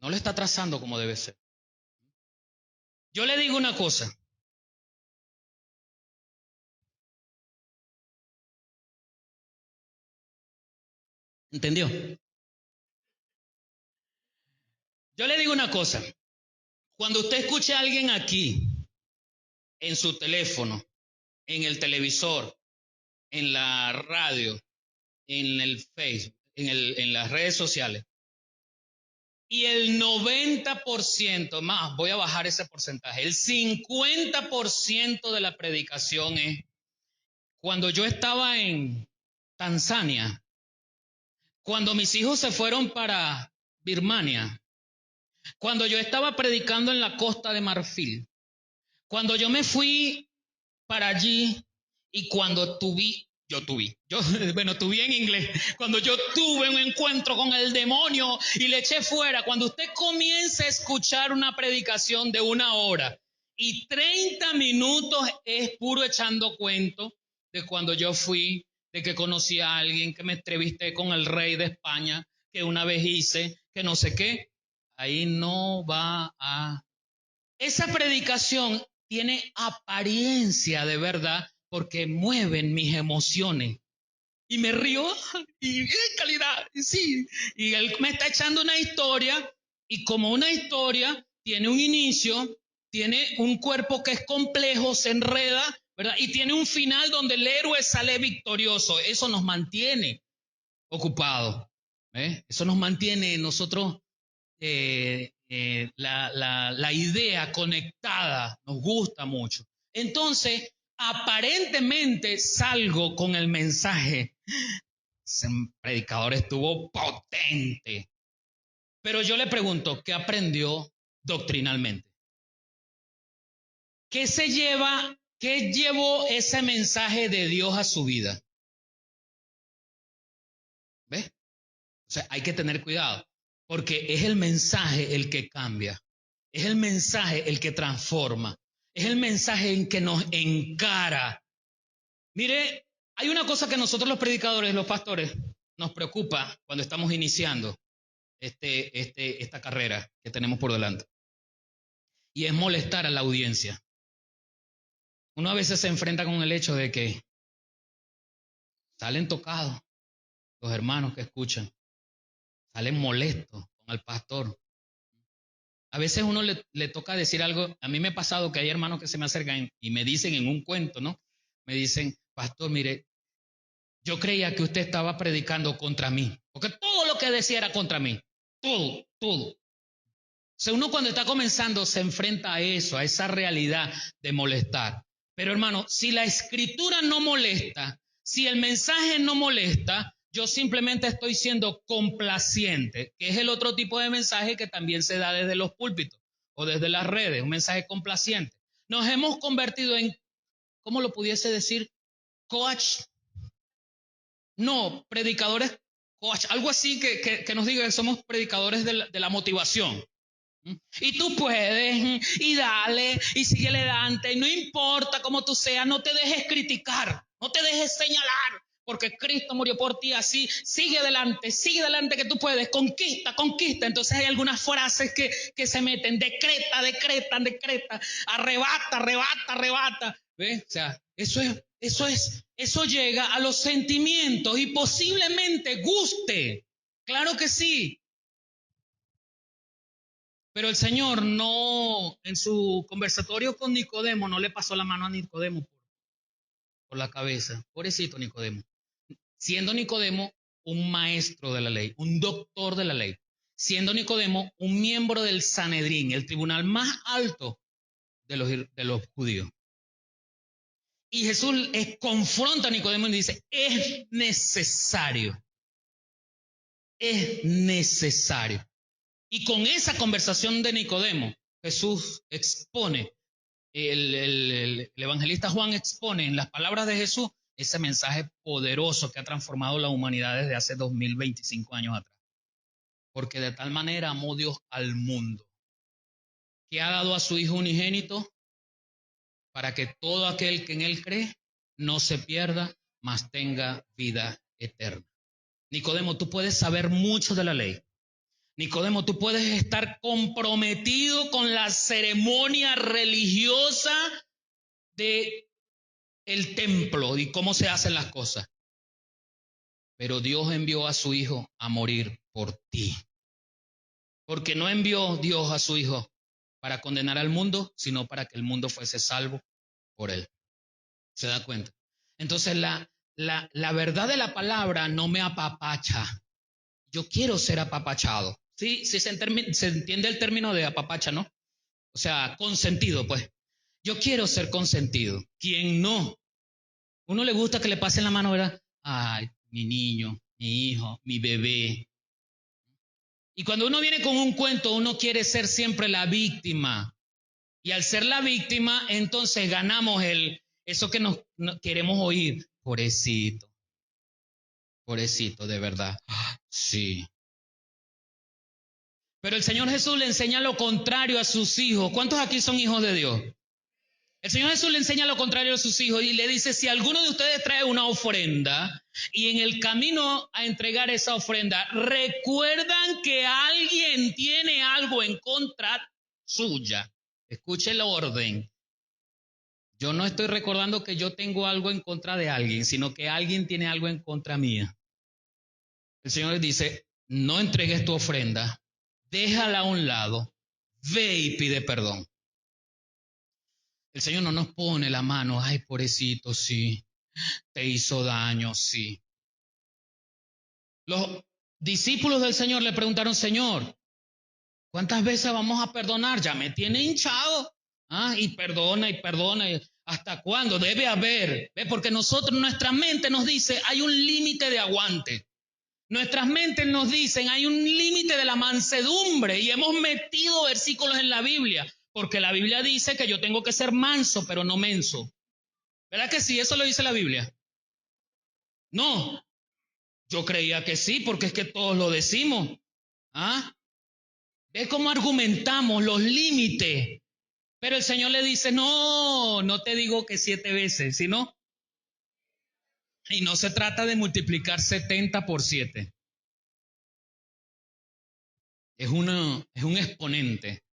No lo está trazando como debe ser. Yo le digo una cosa. ¿Entendió? Yo le digo una cosa. Cuando usted escuche a alguien aquí, en su teléfono, en el televisor, en la radio, en el Facebook, en las redes sociales, y el 90% más, voy a bajar ese porcentaje, el 50% de la predicación es: cuando yo estaba en Tanzania, cuando mis hijos se fueron para Birmania, cuando yo estaba predicando en la Costa de Marfil, cuando yo me fui para allí y cuando tuve en inglés, cuando yo tuve un encuentro con el demonio y le eché fuera, cuando usted comienza a escuchar una predicación de 1 hora y 30 minutos es puro echando cuento de cuando yo fui, de que conocí a alguien, que me entrevisté con el rey de España, que una vez hice, que no sé qué, ahí no va a... Esa predicación tiene apariencia de verdad porque mueven mis emociones. Y me río y en calidad, sí. Y él me está echando una historia y como una historia tiene un inicio, tiene un cuerpo que es complejo, se enreda, ¿verdad? Y tiene un final donde el héroe sale victorioso. Eso nos mantiene ocupados. Eso nos mantiene nosotros la idea conectada, nos gusta mucho. Entonces, aparentemente salgo con el mensaje. Ese predicador estuvo potente. Pero yo le pregunto, ¿qué aprendió doctrinalmente? ¿Qué llevó ese mensaje de Dios a su vida? ¿Ves? O sea, hay que tener cuidado, porque es el mensaje el que cambia, es el mensaje el que transforma, es el mensaje en que nos encara. Mire, hay una cosa que nosotros los predicadores, los pastores, nos preocupa cuando estamos iniciando esta carrera que tenemos por delante, y es molestar a la audiencia. Uno a veces se enfrenta con el hecho de que salen tocados los hermanos que escuchan, salen molestos con el pastor. A veces uno le toca decir algo. A mí me ha pasado que hay hermanos que se me acercan y me dicen en un cuento, ¿no? Me dicen, pastor, mire, yo creía que usted estaba predicando contra mí, porque todo lo que decía era contra mí, todo. O sea, uno cuando está comenzando se enfrenta a eso, a esa realidad de molestar. Pero hermano, si la escritura no molesta, si el mensaje no molesta, yo simplemente estoy siendo complaciente, que es el otro tipo de mensaje que también se da desde los púlpitos o desde las redes, un mensaje complaciente. Nos hemos convertido en, ¿cómo lo pudiese decir? Coach. No, predicadores coach, algo así que nos diga que somos predicadores de la motivación. Y tú puedes, y dale, y sigue adelante, y no importa cómo tú seas, no te dejes criticar, no te dejes señalar, porque Cristo murió por ti así, sigue adelante que tú puedes, conquista. Entonces hay algunas frases que se meten, decreta, arrebata. ¿Ves? O sea, eso llega a los sentimientos y posiblemente guste, claro que sí. Pero el Señor no, en su conversatorio con Nicodemo, no le pasó la mano a Nicodemo por la cabeza. Pobrecito Nicodemo. Siendo Nicodemo un maestro de la ley, un doctor de la ley. Siendo Nicodemo un miembro del Sanedrín, el tribunal más alto de los judíos. Y Jesús confronta a Nicodemo y dice, es necesario. Y con esa conversación de Nicodemo, Jesús expone, el evangelista Juan expone en las palabras de Jesús ese mensaje poderoso que ha transformado la humanidad desde hace 2025 años atrás. Porque de tal manera amó Dios al mundo. que ha dado a su Hijo unigénito para que todo aquel que en Él cree no se pierda, mas tenga vida eterna. Nicodemo, tú puedes saber mucho de la ley. Nicodemo, tú puedes estar comprometido con la ceremonia religiosa de el templo y cómo se hacen las cosas. Pero Dios envió a su Hijo a morir por ti. Porque no envió Dios a su Hijo para condenar al mundo, sino para que el mundo fuese salvo por él. ¿Se da cuenta? Entonces la verdad de la palabra no me apapacha. Yo quiero ser apapachado. Sí, sí se entiende el término de apapacha, ¿no? O sea, consentido, pues. Yo quiero ser consentido. ¿Quién no? Uno le gusta que le pasen la mano, ¿verdad? Ay, mi niño, mi hijo, mi bebé. Y cuando uno viene con un cuento, uno quiere ser siempre la víctima. Y al ser la víctima, entonces ganamos eso que nos queremos oír. Pobrecito, pobrecito, de verdad. Sí. Pero el Señor Jesús le enseña lo contrario a sus hijos. ¿Cuántos aquí son hijos de Dios? El Señor Jesús le enseña lo contrario a sus hijos y le dice, si alguno de ustedes trae una ofrenda y en el camino a entregar esa ofrenda, recuerdan que alguien tiene algo en contra suya. Escuche el orden. Yo no estoy recordando que yo tengo algo en contra de alguien, sino que alguien tiene algo en contra mía. El Señor les dice, no entregues tu ofrenda, déjala a un lado, ve y pide perdón. El Señor no nos pone la mano, ay, pobrecito, sí, te hizo daño, sí. Los discípulos del Señor le preguntaron, Señor, ¿cuántas veces vamos a perdonar? Ya me tiene hinchado. Y perdona y perdona. ¿Hasta cuándo? Debe haber. ¿Ve? Porque nuestra mente nos dice, hay un límite de aguante. Nuestras mentes nos dicen, hay un límite de la mansedumbre. Y hemos metido versículos en la Biblia. Porque la Biblia dice que yo tengo que ser manso, pero no menso. ¿Verdad que sí? Eso lo dice la Biblia. No, yo creía que sí, porque es que todos lo decimos. ¿Ves cómo argumentamos los límites? Pero el Señor le dice, no, no te digo que 7 veces, sino, y no se trata de multiplicar 70 por 7. Es un exponente.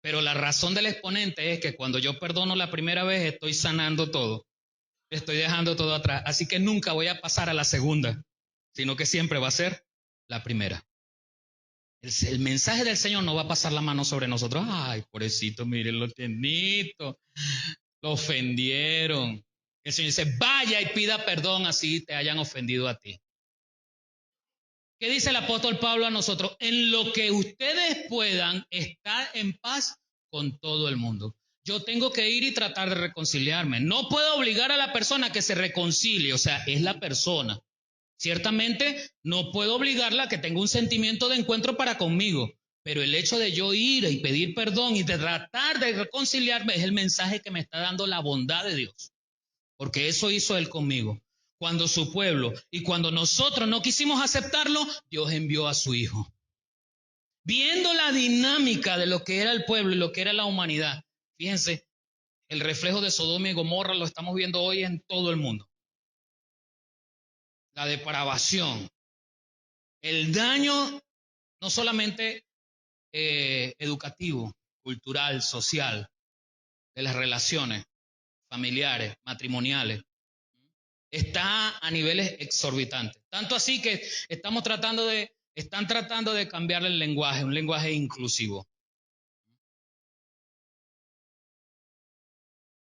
Pero la razón del exponente es que cuando yo perdono la primera vez, estoy sanando todo. Estoy dejando todo atrás. Así que nunca voy a pasar a la segunda, sino que siempre va a ser la primera. El mensaje del Señor no va a pasar la mano sobre nosotros. Ay, pobrecito, miren lo tiernito. Lo ofendieron. El Señor dice, vaya y pida perdón así te hayan ofendido a ti. ¿Qué dice el apóstol Pablo a nosotros? En lo que ustedes puedan estar en paz con todo el mundo. Yo tengo que ir y tratar de reconciliarme. No puedo obligar a la persona a que se reconcilie, o sea, es la persona. Ciertamente no puedo obligarla a que tenga un sentimiento de encuentro para conmigo, pero el hecho de yo ir y pedir perdón y de tratar de reconciliarme es el mensaje que me está dando la bondad de Dios, porque eso hizo Él conmigo. Cuando su pueblo y cuando nosotros no quisimos aceptarlo, Dios envió a su Hijo. Viendo la dinámica de lo que era el pueblo y lo que era la humanidad, fíjense, el reflejo de Sodoma y Gomorra lo estamos viendo hoy en todo el mundo. La depravación, el daño no solamente educativo, cultural, social, de las relaciones familiares, matrimoniales, está a niveles exorbitantes. Tanto así que están tratando de cambiar el lenguaje, un lenguaje inclusivo.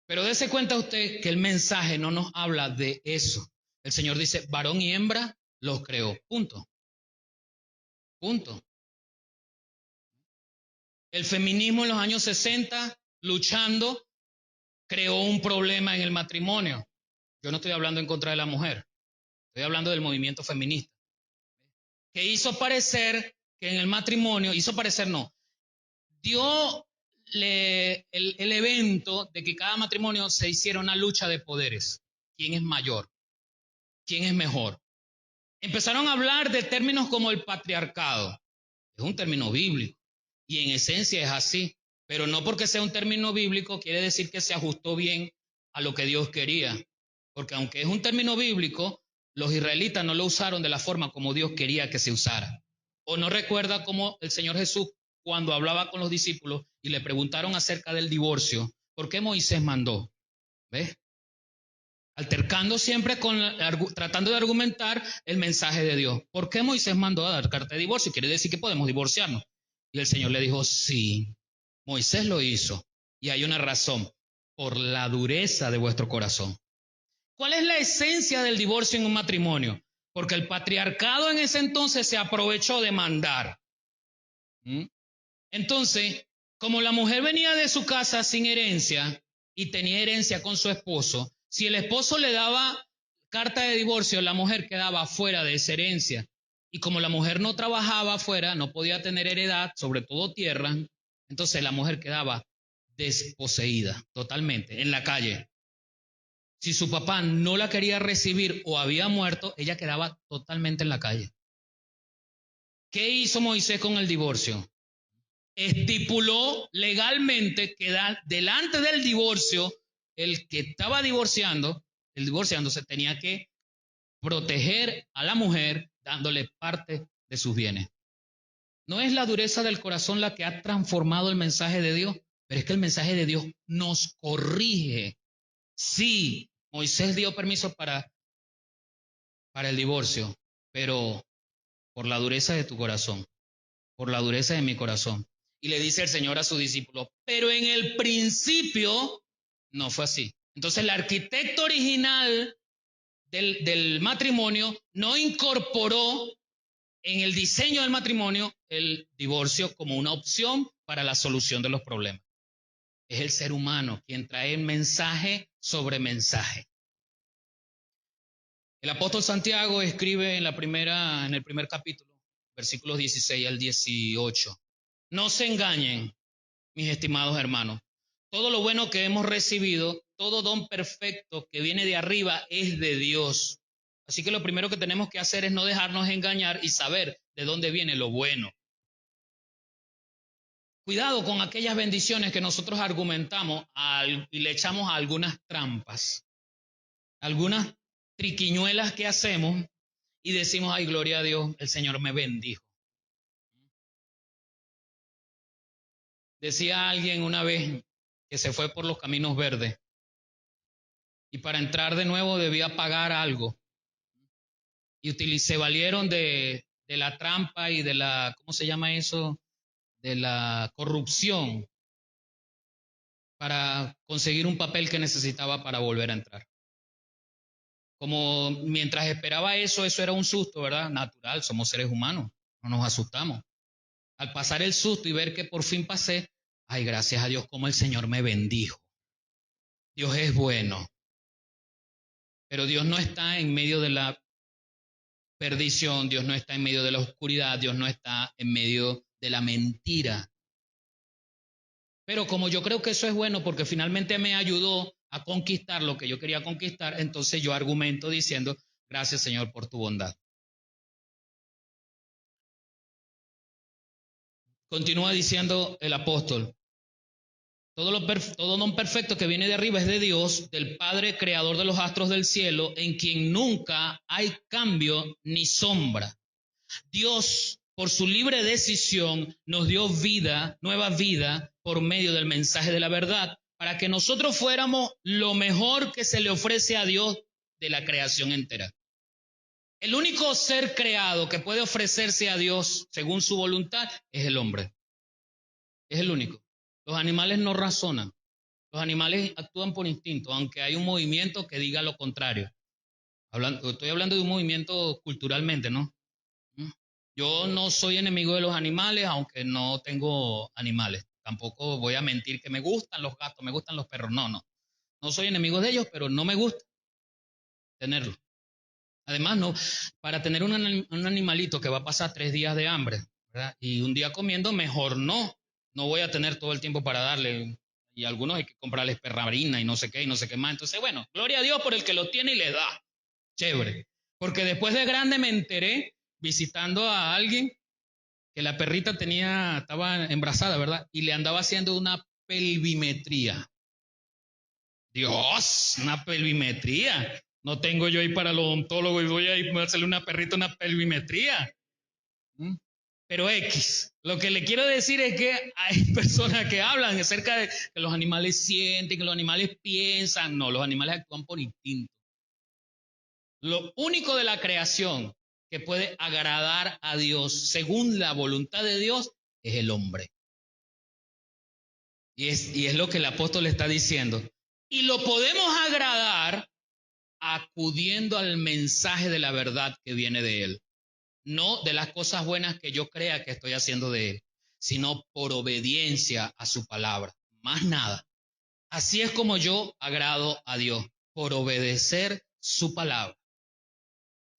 Pero dése cuenta usted que el mensaje no nos habla de eso. El Señor dice, varón y hembra los creó. Punto. Punto. El feminismo en los años 60, luchando, creó un problema en el matrimonio. Yo no estoy hablando en contra de la mujer, estoy hablando del movimiento feminista, que hizo parecer que en el matrimonio, dio el evento de que cada matrimonio se hiciera una lucha de poderes. ¿Quién es mayor? ¿Quién es mejor? Empezaron a hablar de términos como el patriarcado. Es un término bíblico y en esencia es así. Pero no porque sea un término bíblico quiere decir que se ajustó bien a lo que Dios quería. Porque aunque es un término bíblico, los israelitas no lo usaron de la forma como Dios quería que se usara. O no recuerda cómo el Señor Jesús, cuando hablaba con los discípulos y le preguntaron acerca del divorcio, ¿por qué Moisés mandó? ¿Ves? Altercando siempre tratando de argumentar el mensaje de Dios. ¿Por qué Moisés mandó a dar carta de divorcio? Quiere decir que podemos divorciarnos. Y el Señor le dijo, sí, Moisés lo hizo. Y hay una razón, por la dureza de vuestro corazón. ¿Cuál es la esencia del divorcio en un matrimonio? Porque el patriarcado en ese entonces se aprovechó de mandar. Entonces, como la mujer venía de su casa sin herencia y tenía herencia con su esposo, si el esposo le daba carta de divorcio, la mujer quedaba fuera de esa herencia. Y como la mujer no trabajaba afuera, no podía tener heredad, sobre todo tierra, entonces la mujer quedaba desposeída totalmente en la calle. Si su papá no la quería recibir o había muerto, ella quedaba totalmente en la calle. ¿Qué hizo Moisés con el divorcio? Estipuló legalmente que delante del divorcio, el que estaba divorciándose tenía que proteger a la mujer dándole parte de sus bienes. No es la dureza del corazón la que ha transformado el mensaje de Dios, pero es que el mensaje de Dios nos corrige. Sí, Moisés dio permiso para el divorcio, pero por la dureza de tu corazón, por la dureza de mi corazón. Y le dice el Señor a sus discípulos, pero en el principio no fue así. Entonces el arquitecto original del matrimonio no incorporó en el diseño del matrimonio el divorcio como una opción para la solución de los problemas. Es el ser humano quien trae mensaje sobre mensaje. El apóstol Santiago escribe en el primer capítulo, versículos 16 al 18. No se engañen, mis estimados hermanos. Todo lo bueno que hemos recibido, todo don perfecto que viene de arriba es de Dios. Así que lo primero que tenemos que hacer es no dejarnos engañar y saber de dónde viene lo bueno. Cuidado con aquellas bendiciones que nosotros argumentamos y le echamos a algunas trampas, algunas triquiñuelas que hacemos y decimos, ay, gloria a Dios, el Señor me bendijo. Decía alguien una vez que se fue por los caminos verdes y para entrar de nuevo debía pagar algo. Y se valieron de la trampa y de la, ¿cómo se llama eso? De la corrupción para conseguir un papel que necesitaba para volver a entrar. Como mientras esperaba eso era un susto, ¿verdad? Natural, somos seres humanos, no nos asustamos. Al pasar el susto y ver que por fin pasé, ay, gracias a Dios, como el Señor me bendijo. Dios es bueno. Pero Dios no está en medio de la perdición, Dios no está en medio de la oscuridad, Dios no está en medio de la mentira. Pero como yo creo que eso es bueno porque finalmente me ayudó a conquistar lo que yo quería conquistar, entonces yo argumento diciendo, gracias Señor por tu bondad. Continúa diciendo el apóstol, todo don perfecto que viene de arriba es de Dios, del Padre creador de los astros del cielo, en quien nunca hay cambio ni sombra. Dios, por su libre decisión, nos dio vida, nueva vida, por medio del mensaje de la verdad, para que nosotros fuéramos lo mejor que se le ofrece a Dios de la creación entera. El único ser creado que puede ofrecerse a Dios según su voluntad es el hombre. Es el único. Los animales no razonan. Los animales actúan por instinto, aunque hay un movimiento que diga lo contrario. Estoy hablando de un movimiento culturalmente, ¿no? Yo no soy enemigo de los animales, aunque no tengo animales. Tampoco voy a mentir que me gustan los gatos, me gustan los perros. No, no. No soy enemigo de ellos, pero no me gusta tenerlos. Además, no, para tener un animalito que va a pasar 3 días de hambre, ¿verdad? Y un día comiendo, mejor no. No voy a tener todo el tiempo para darle. Y a algunos hay que comprarles perrarina y no sé qué más. Entonces, bueno, gloria a Dios por el que lo tiene y le da. Chévere. Porque después de grande me enteré, visitando a alguien, que la perrita estaba embarazada, ¿verdad? Y le andaba haciendo una pelvimetría. Dios, una pelvimetría. No tengo yo ahí para el odontólogo y voy a ir a hacerle una perrita una pelvimetría. ¿Mm? Pero X, lo que le quiero decir es que hay personas que hablan acerca de que los animales sienten, que los animales piensan. No, los animales actúan por instinto. Lo único de la creación que puede agradar a Dios según la voluntad de Dios es el hombre. Y es lo que el apóstol está diciendo. Y lo podemos agradar acudiendo al mensaje de la verdad que viene de Él. No de las cosas buenas que yo crea que estoy haciendo de Él, sino por obediencia a su palabra. Más nada. Así es como yo agrado a Dios, por obedecer su palabra.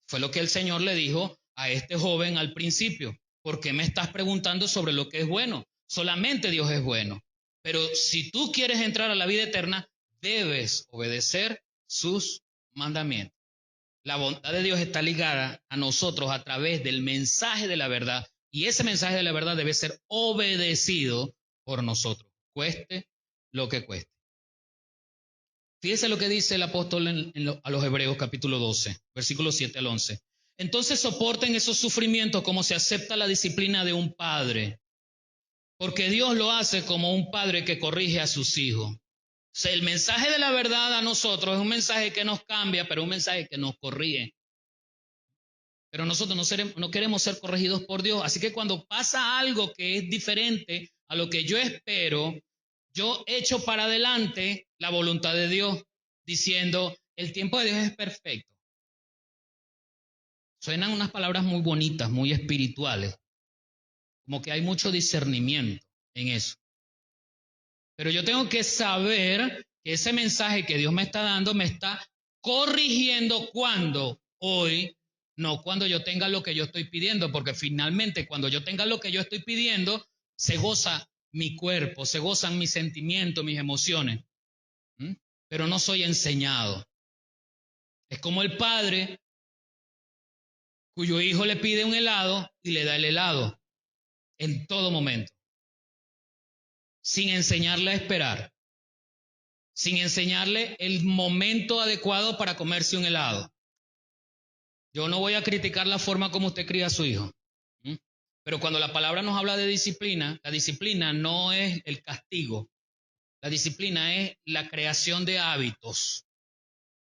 Fue lo que el Señor le dijo a este joven al principio. ¿Por qué me estás preguntando sobre lo que es bueno? Solamente Dios es bueno. Pero si tú quieres entrar a la vida eterna, debes obedecer sus mandamientos. La bondad de Dios está ligada a nosotros a través del mensaje de la verdad, y ese mensaje de la verdad debe ser obedecido por nosotros, cueste lo que cueste. Fíjese lo que dice el apóstol a los Hebreos capítulo 12, versículos 7 al 11. Entonces soporten esos sufrimientos como se acepta la disciplina de un padre, porque Dios lo hace como un padre que corrige a sus hijos. O sea, el mensaje de la verdad a nosotros es un mensaje que nos cambia, pero un mensaje que nos corrige. Pero nosotros no queremos ser corregidos por Dios. Así que cuando pasa algo que es diferente a lo que yo espero, yo echo para adelante la voluntad de Dios, diciendo, el tiempo de Dios es perfecto. Suenan unas palabras muy bonitas, muy espirituales, como que hay mucho discernimiento en eso. Pero yo tengo que saber que ese mensaje que Dios me está dando me está corrigiendo cuando hoy, no cuando yo tenga lo que yo estoy pidiendo, porque finalmente cuando yo tenga lo que yo estoy pidiendo, se goza mi cuerpo, se gozan mis sentimientos, mis emociones. ¿Mm? Pero no soy enseñado. Es como el padre cuyo hijo le pide un helado y le da el helado en todo momento, sin enseñarle a esperar, sin enseñarle el momento adecuado para comerse un helado. Yo no voy a criticar la forma como usted cría a su hijo, pero cuando la palabra nos habla de disciplina, la disciplina no es el castigo, la disciplina es la creación de hábitos.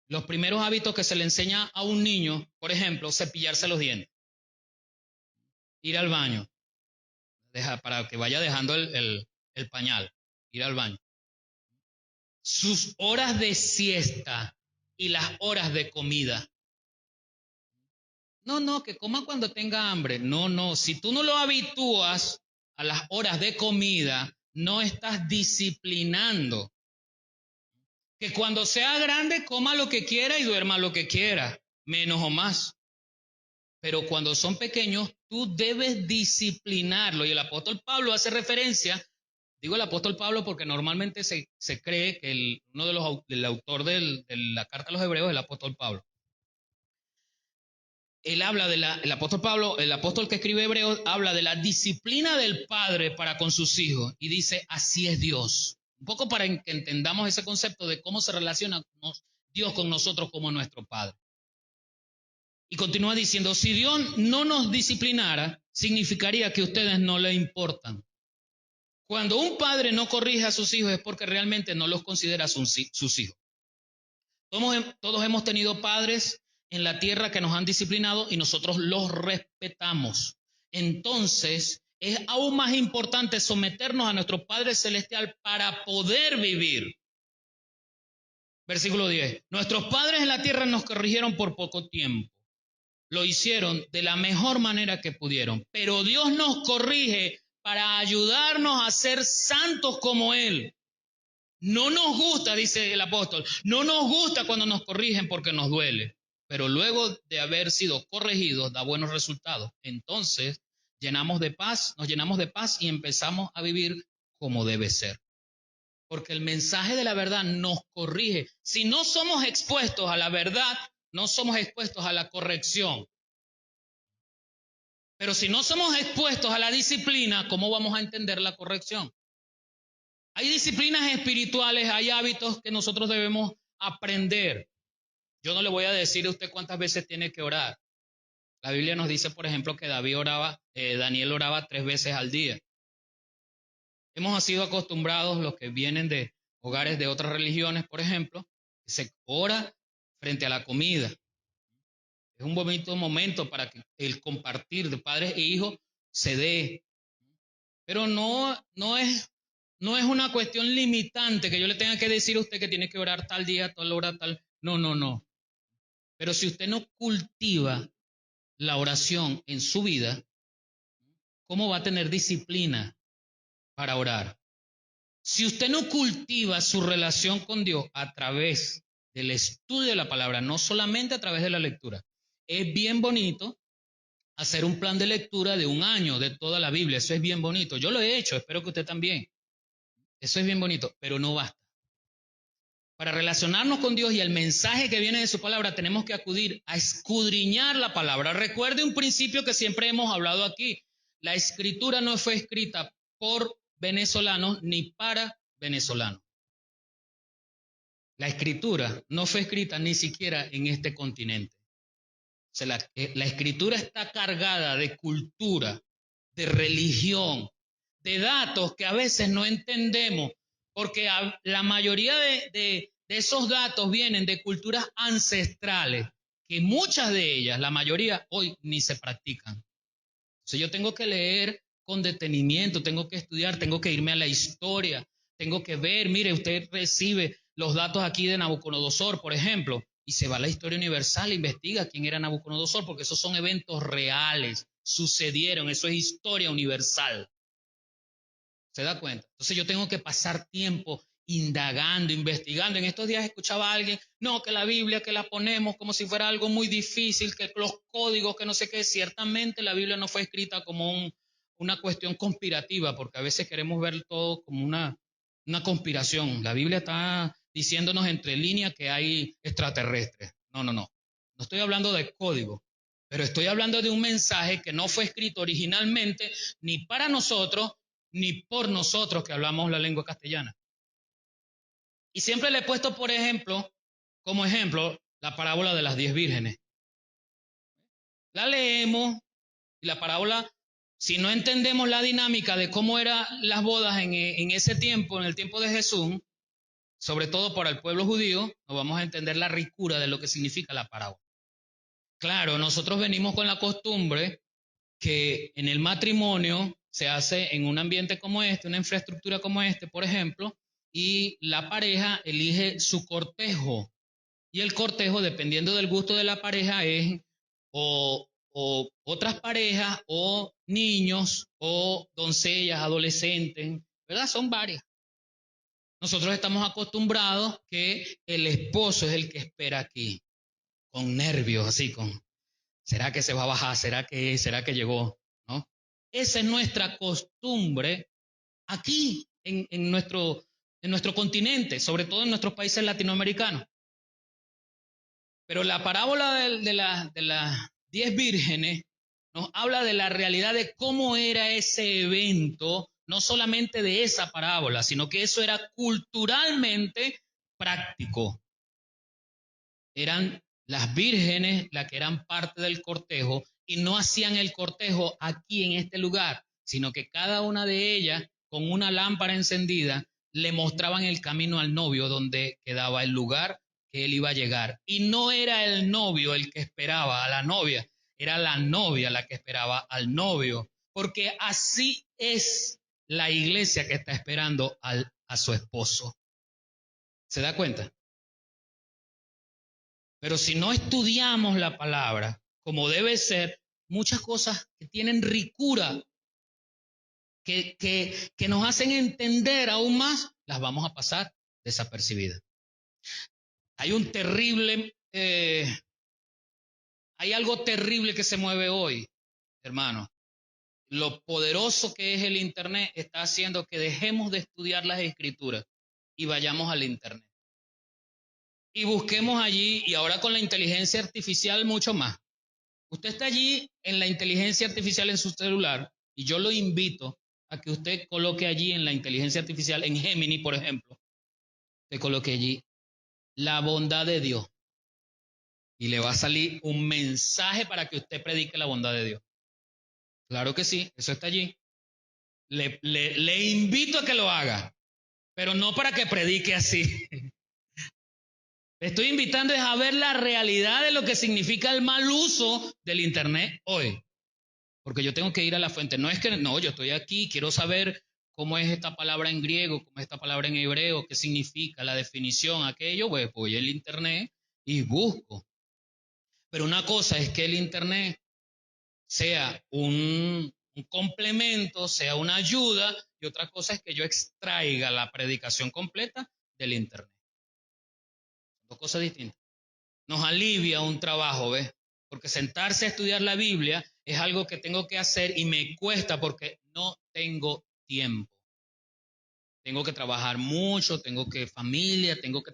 Los primeros hábitos que se le enseña a un niño, por ejemplo, cepillarse los dientes, ir al baño, para que vaya dejando el pañal, ir al baño. Sus horas de siesta y las horas de comida. No, que coma cuando tenga hambre. No, si tú no lo habitúas a las horas de comida, no estás disciplinando. Que cuando sea grande coma lo que quiera y duerma lo que quiera, menos o más. Pero cuando son pequeños, tú debes disciplinarlo. Y el apóstol Pablo hace referencia, digo el apóstol Pablo porque normalmente se cree que uno de el autor de la carta a los Hebreos es el apóstol Pablo. Él habla el apóstol Pablo, el apóstol que escribe Hebreos, habla de la disciplina del padre para con sus hijos y dice, así es Dios. Un poco para que entendamos ese concepto de cómo se relaciona Dios con nosotros como nuestro Padre. Y continúa diciendo, si Dios no nos disciplinara, significaría que ustedes no le importan. Cuando un padre no corrige a sus hijos es porque realmente no los considera sus hijos. Todos hemos tenido padres en la tierra que nos han disciplinado y nosotros los respetamos. Entonces, es aún más importante someternos a nuestro Padre Celestial para poder vivir. Versículo 10. Nuestros padres en la tierra nos corrigieron por poco tiempo. Lo hicieron de la mejor manera que pudieron. Pero Dios nos corrige para ayudarnos a ser santos como Él. No nos gusta, dice el apóstol, no nos gusta cuando nos corrigen porque nos duele, pero luego de haber sido corregidos da buenos resultados. Entonces nos llenamos de paz y empezamos a vivir como debe ser. Porque el mensaje de la verdad nos corrige. Si no somos expuestos a la verdad, no somos expuestos a la corrección. Pero si no somos expuestos a la disciplina, ¿cómo vamos a entender la corrección? Hay disciplinas espirituales, hay hábitos que nosotros debemos aprender. Yo no le voy a decir a usted cuántas veces tiene que orar. La Biblia nos dice, por ejemplo, que Daniel oraba 3 veces al día. Hemos sido acostumbrados, los que vienen de hogares de otras religiones, por ejemplo, que se ora frente a la comida. Es un bonito momento para que el compartir de padres e hijos se dé. Pero no es una cuestión limitante que yo le tenga que decir a usted que tiene que orar tal día, tal hora, tal. No. Pero si usted no cultiva la oración en su vida, ¿cómo va a tener disciplina para orar? Si usted no cultiva su relación con Dios a través del estudio de la palabra, no solamente a través de la lectura, es bien bonito hacer un plan de lectura de 1 año de toda la Biblia. Eso es bien bonito. Yo lo he hecho, espero que usted también. Eso es bien bonito, pero no basta. Para relacionarnos con Dios y el mensaje que viene de su palabra, tenemos que acudir a escudriñar la palabra. Recuerde un principio que siempre hemos hablado aquí. La escritura no fue escrita por venezolanos ni para venezolanos. La escritura no fue escrita ni siquiera en este continente. O sea, la escritura está cargada de cultura, de religión, de datos que a veces no entendemos, porque la mayoría de esos datos vienen de culturas ancestrales, que muchas de ellas, la mayoría, hoy ni se practican. Entonces yo tengo que leer con detenimiento, tengo que estudiar, tengo que irme a la historia, tengo que ver, mire, usted recibe los datos aquí de Nabucodonosor, por ejemplo, y se va a la historia universal, investiga quién era Nabucodonosor, porque esos son eventos reales, sucedieron, eso es historia universal. ¿Se da cuenta? Entonces yo tengo que pasar tiempo indagando, investigando. En estos días escuchaba a alguien, no, que la Biblia, que la ponemos como si fuera algo muy difícil, que los códigos, que no sé qué. Ciertamente la Biblia no fue escrita como una cuestión conspirativa, porque a veces queremos ver todo como una conspiración. La Biblia está diciéndonos entre líneas que hay extraterrestres. No. No estoy hablando de código, pero estoy hablando de un mensaje que no fue escrito originalmente ni para nosotros, ni por nosotros que hablamos la lengua castellana. Y siempre le he puesto, como ejemplo, la parábola de las 10 vírgenes. La leemos y la parábola, si no entendemos la dinámica de cómo eran las bodas en ese tiempo, en el tiempo de Jesús, sobre todo para el pueblo judío, no vamos a entender la ricura de lo que significa la parábola. Claro, nosotros venimos con la costumbre que en el matrimonio se hace en un ambiente como este, una infraestructura como este, por ejemplo, y la pareja elige su cortejo. Y el cortejo, dependiendo del gusto de la pareja, es o otras parejas, o niños, o doncellas, adolescentes, ¿verdad? Son varias. Nosotros estamos acostumbrados que el esposo es el que espera aquí, con nervios, así, ¿será que se va a bajar? ¿Será que llegó? ¿No? Esa es nuestra costumbre aquí en nuestro continente, sobre todo en nuestros países latinoamericanos. Pero la parábola de las 10 vírgenes nos habla de la realidad de cómo era ese evento, no solamente de esa parábola, sino que eso era culturalmente práctico. Eran las vírgenes las que eran parte del cortejo y no hacían el cortejo aquí en este lugar, sino que cada una de ellas, con una lámpara encendida, le mostraban el camino al novio donde quedaba el lugar que él iba a llegar. Y no era el novio el que esperaba a la novia, era la novia la que esperaba al novio, porque así es la iglesia que está esperando a su esposo. ¿Se da cuenta? Pero si no estudiamos la palabra como debe ser, muchas cosas que tienen ricura, que nos hacen entender aún más, las vamos a pasar desapercibidas. Hay algo terrible que se mueve hoy, hermano. Lo poderoso que es el Internet está haciendo que dejemos de estudiar las Escrituras y vayamos al Internet. Y busquemos allí, y ahora con la inteligencia artificial mucho más. Usted está allí en la inteligencia artificial en su celular y yo lo invito a que usted coloque allí en la inteligencia artificial, en Gemini, por ejemplo, te coloque allí la bondad de Dios y le va a salir un mensaje para que usted predique la bondad de Dios. Claro que sí, eso está allí. Le invito a que lo haga, pero no para que predique así. Le estoy invitando a ver la realidad de lo que significa el mal uso del Internet hoy. Porque yo tengo que ir a la fuente. No es que, no, yo estoy aquí, quiero saber cómo es esta palabra en griego, cómo es esta palabra en hebreo, qué significa, la definición, aquello, pues voy al Internet y busco. Pero una cosa es que el Internet sea un complemento, sea una ayuda, y otra cosa es que yo extraiga la predicación completa del Internet. Dos cosas distintas. Nos alivia un trabajo, ¿ves? Porque sentarse a estudiar la Biblia es algo que tengo que hacer y me cuesta porque no tengo tiempo. Tengo que trabajar mucho, tengo que familia, tengo que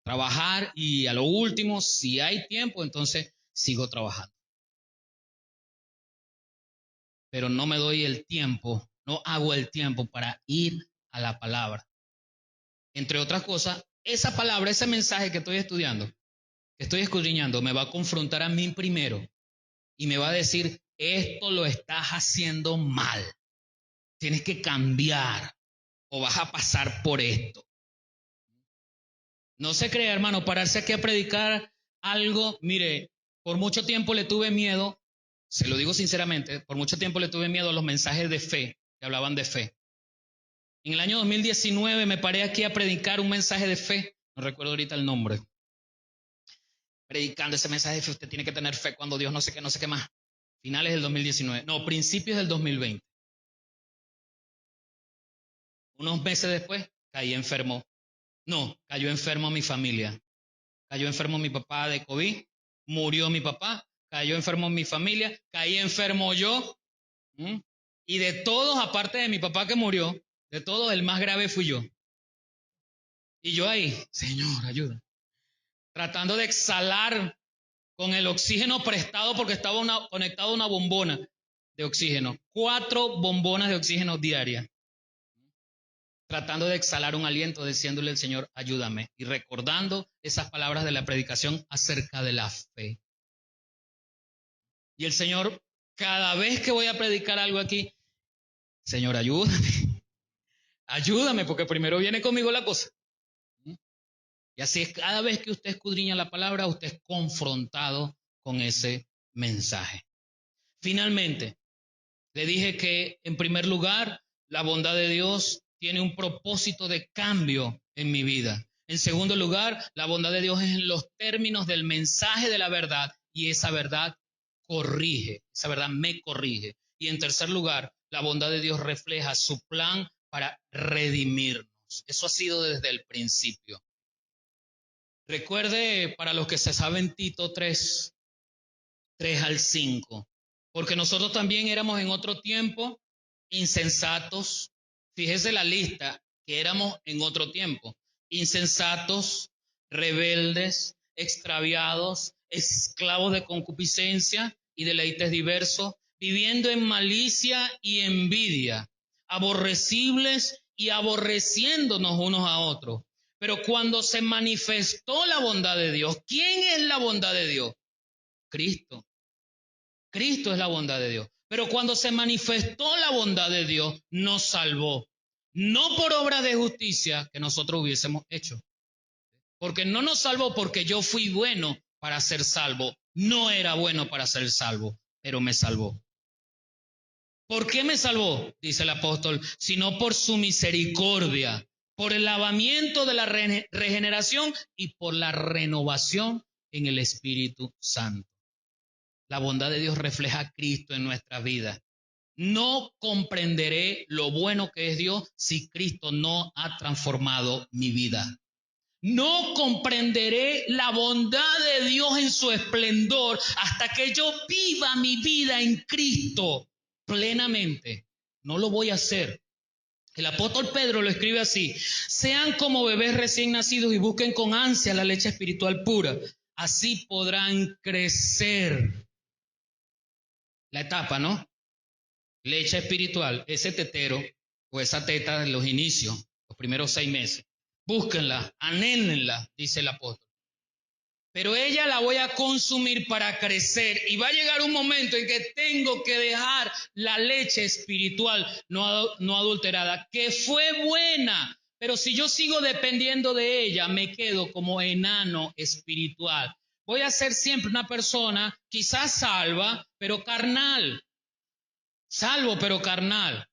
trabajar y a lo último, si hay tiempo, entonces sigo trabajando. Pero no me doy el tiempo, no hago el tiempo para ir a la palabra. Entre otras cosas, esa palabra, ese mensaje que estoy estudiando, que estoy escudriñando, me va a confrontar a mí primero y me va a decir, esto lo estás haciendo mal, tienes que cambiar o vas a pasar por esto. No se crea, hermano, pararse aquí a predicar algo, mire, por mucho tiempo le tuve miedo, se lo digo sinceramente, por mucho tiempo le tuve miedo a los mensajes de fe, que hablaban de fe. En el año 2019 me paré aquí a predicar un mensaje de fe, no recuerdo ahorita el nombre. Predicando ese mensaje de fe, usted tiene que tener fe cuando Dios no sé qué más. Finales del 2019, no, principios del 2020. Unos meses después caí enfermo. No, cayó enfermo mi familia. Cayó enfermo mi papá de COVID, murió mi papá, cayó enfermo mi familia, caí enfermo yo. Y de todos, aparte de mi papá que murió, de todos el más grave fui yo. Y yo ahí, Señor, ayuda. Tratando de exhalar con el oxígeno prestado porque estaba conectado a una bombona de oxígeno. 4 bombonas de oxígeno diarias. Tratando de exhalar un aliento, diciéndole al Señor, ayúdame. Y recordando esas palabras de la predicación acerca de la fe. Y el Señor, cada vez que voy a predicar algo aquí, Señor, ayúdame. Ayúdame, porque primero viene conmigo la cosa. Y así es, cada vez que usted escudriña la palabra, usted es confrontado con ese mensaje. Finalmente, le dije que, en primer lugar, la bondad de Dios tiene un propósito de cambio en mi vida. En segundo lugar, la bondad de Dios es en los términos del mensaje de la verdad y esa verdad corrige, esa verdad me corrige. Y en tercer lugar, la bondad de Dios refleja su plan para redimirnos. Eso ha sido desde el principio. Recuerde, para los que se saben Tito 3 al 5, porque nosotros también éramos en otro tiempo insensatos. Fíjese la lista que éramos en otro tiempo: insensatos, rebeldes, extraviados, esclavos de concupiscencia y deleites diversos, viviendo en malicia y envidia, aborrecibles y aborreciéndonos unos a otros. Pero cuando se manifestó la bondad de Dios, ¿quién es la bondad de Dios? Cristo. Cristo es la bondad de Dios. Pero cuando se manifestó la bondad de Dios, nos salvó. No por obra de justicia que nosotros hubiésemos hecho. Porque no nos salvó porque yo fui bueno para ser salvo. No era bueno para ser salvo, pero me salvó. ¿Por qué me salvó? Dice el apóstol, sino por su misericordia, por el lavamiento de la regeneración y por la renovación en el Espíritu Santo. La bondad de Dios refleja a Cristo en nuestra vida. No comprenderé lo bueno que es Dios si Cristo no ha transformado mi vida. No comprenderé la bondad de Dios en su esplendor hasta que yo viva mi vida en Cristo plenamente. No lo voy a hacer. El apóstol Pedro lo escribe así: sean como bebés recién nacidos y busquen con ansia la leche espiritual pura, así podrán crecer. La etapa, ¿no? Leche espiritual, ese tetero o esa teta de los inicios, los primeros 6 meses. Búsquenla, anhélenla, dice el apóstol. Pero ella la voy a consumir para crecer y va a llegar un momento en que tengo que dejar la leche espiritual no adulterada, que fue buena, pero si yo sigo dependiendo de ella, me quedo como enano espiritual. Voy a ser siempre una persona quizás salva, pero carnal. Salvo, pero carnal.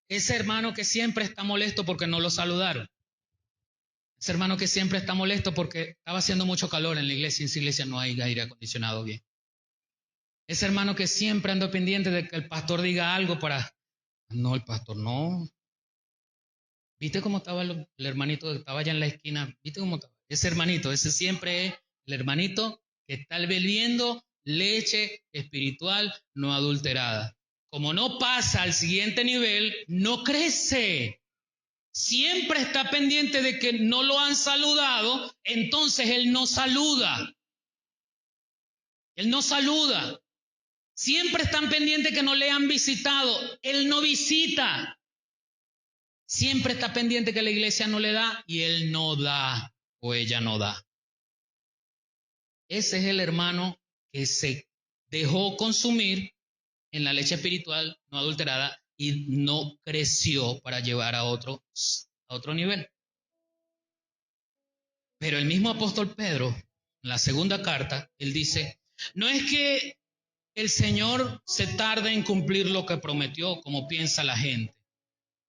Ese hermano que siempre está molesto porque no lo saludaron. Ese hermano que siempre está molesto porque estaba haciendo mucho calor en la iglesia y en esa iglesia no hay aire acondicionado bien. Ese hermano que siempre anda pendiente de que el pastor diga algo para... No, el pastor no. ¿Viste cómo estaba el hermanito que estaba allá en la esquina? ¿Viste cómo estaba? Ese hermanito, ese siempre es el hermanito que está bebiendo leche espiritual no adulterada. Como no pasa al siguiente nivel, no crece. Siempre está pendiente de que no lo han saludado, entonces él no saluda. Él no saluda. Siempre están pendientes que no le han visitado, él no visita. Siempre está pendiente que la iglesia no le da y él no da o ella no da. Ese es el hermano que se dejó consumir en la leche espiritual no adulterada y no creció para llevar a otro nivel. Pero el mismo apóstol Pedro, en la segunda carta, él dice, no es que el Señor se tarde en cumplir lo que prometió, como piensa la gente.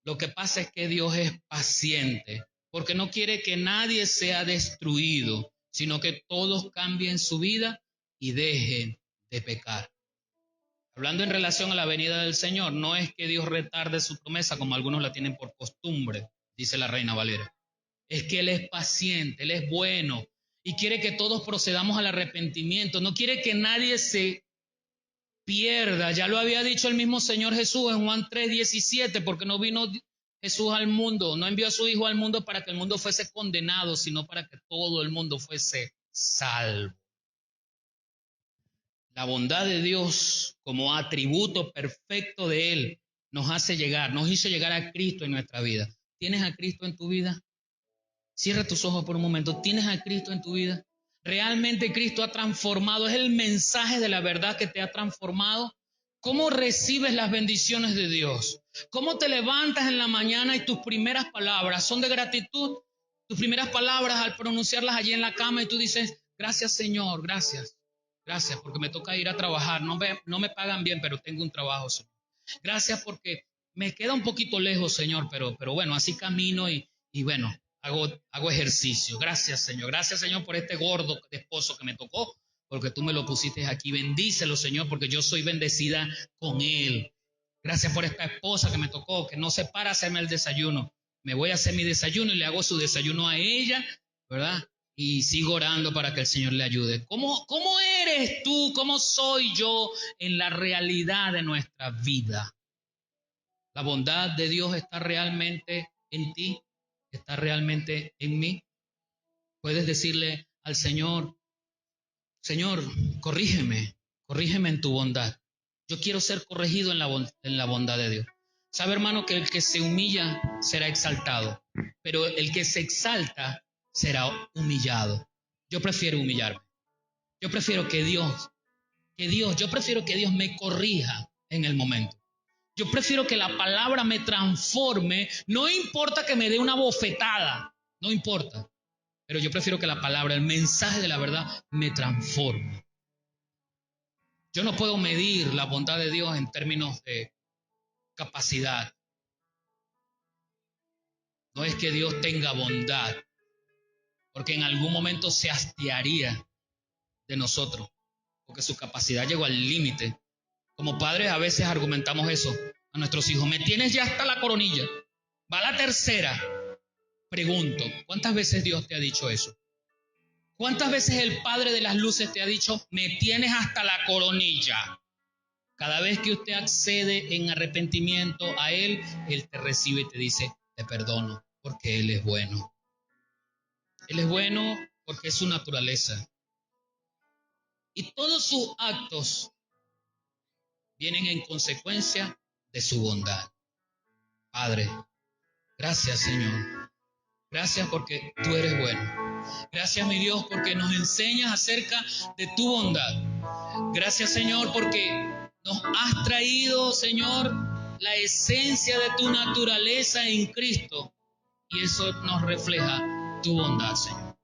Lo que pasa es que Dios es paciente, porque no quiere que nadie sea destruido, sino que todos cambien su vida y dejen de pecar. Hablando en relación a la venida del Señor, no es que Dios retarde su promesa como algunos la tienen por costumbre, dice la Reina Valera. Es que Él es paciente, Él es bueno y quiere que todos procedamos al arrepentimiento. No quiere que nadie se pierda. Ya lo había dicho el mismo Señor Jesús en Juan 3:17, porque no vino Jesús al mundo, no envió a su Hijo al mundo para que el mundo fuese condenado, sino para que todo el mundo fuese salvo. La bondad de Dios como atributo perfecto de Él nos hizo llegar a Cristo en nuestra vida. ¿Tienes a Cristo en tu vida? Cierra tus ojos por un momento. ¿Tienes a Cristo en tu vida? ¿Realmente Cristo ha transformado? ¿Es el mensaje de la verdad que te ha transformado? ¿Cómo recibes las bendiciones de Dios? ¿Cómo te levantas en la mañana y tus primeras palabras son de gratitud? Tus primeras palabras al pronunciarlas allí en la cama y tú dices, gracias Señor, gracias. Gracias porque me toca ir a trabajar. No me pagan bien, pero tengo un trabajo, Señor. Gracias porque me queda un poquito lejos, Señor, pero bueno, así camino y bueno, hago ejercicio. Gracias, Señor. Gracias, Señor, por este gordo de esposo que me tocó, porque tú me lo pusiste aquí. Bendícelo, Señor, porque yo soy bendecida con él. Gracias por esta esposa que me tocó, que no se para a hacerme el desayuno. Me voy a hacer mi desayuno y le hago su desayuno a ella, ¿verdad? Y sigo orando para que el Señor le ayude. ¿Cómo eres tú? ¿Cómo soy yo en la realidad de nuestra vida? ¿La bondad de Dios está realmente en ti? ¿Está realmente en mí? Puedes decirle al Señor, Señor, corrígeme en tu bondad. Yo quiero ser corregido en la bondad de Dios. Sabe, hermano, que el que se humilla será exaltado, pero el que se exalta será humillado. Yo prefiero humillarme. Yo prefiero yo prefiero que Dios me corrija en el momento. Yo prefiero que la palabra me transforme. No importa que me dé una bofetada, no importa. Pero yo prefiero que la palabra, el mensaje de la verdad, me transforme. Yo no puedo medir la bondad de Dios en términos de capacidad. No es que Dios tenga bondad, porque en algún momento se hastiaría de nosotros, porque su capacidad llegó al límite. Como padres a veces argumentamos eso a nuestros hijos. Me tienes ya hasta la coronilla. Va la tercera. Pregunto, ¿cuántas veces Dios te ha dicho eso? ¿Cuántas veces el Padre de las Luces te ha dicho, me tienes hasta la coronilla? Cada vez que usted accede en arrepentimiento a Él, Él te recibe y te dice, te perdono, porque Él es bueno. Él es bueno porque es su naturaleza. y todos sus actos vienen en consecuencia de su bondad. Padre, gracias, Señor. Gracias porque tú eres bueno. Gracias, mi Dios, porque nos enseñas acerca de tu bondad. Gracias, Señor, porque nos has traído, Señor, la esencia de tu naturaleza en Cristo. Y eso nos refleja tu bondad, Señor.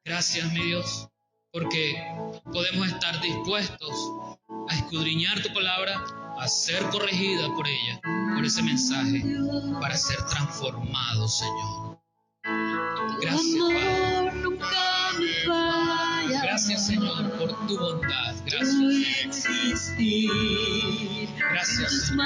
Gracias, mi Dios, porque podemos estar dispuestos a escudriñar tu palabra, a ser corregida por ella, por ese mensaje, para ser transformados, Señor. Gracias, Padre. Gracias, Señor, por tu bondad. Gracias. Gracias, Señor.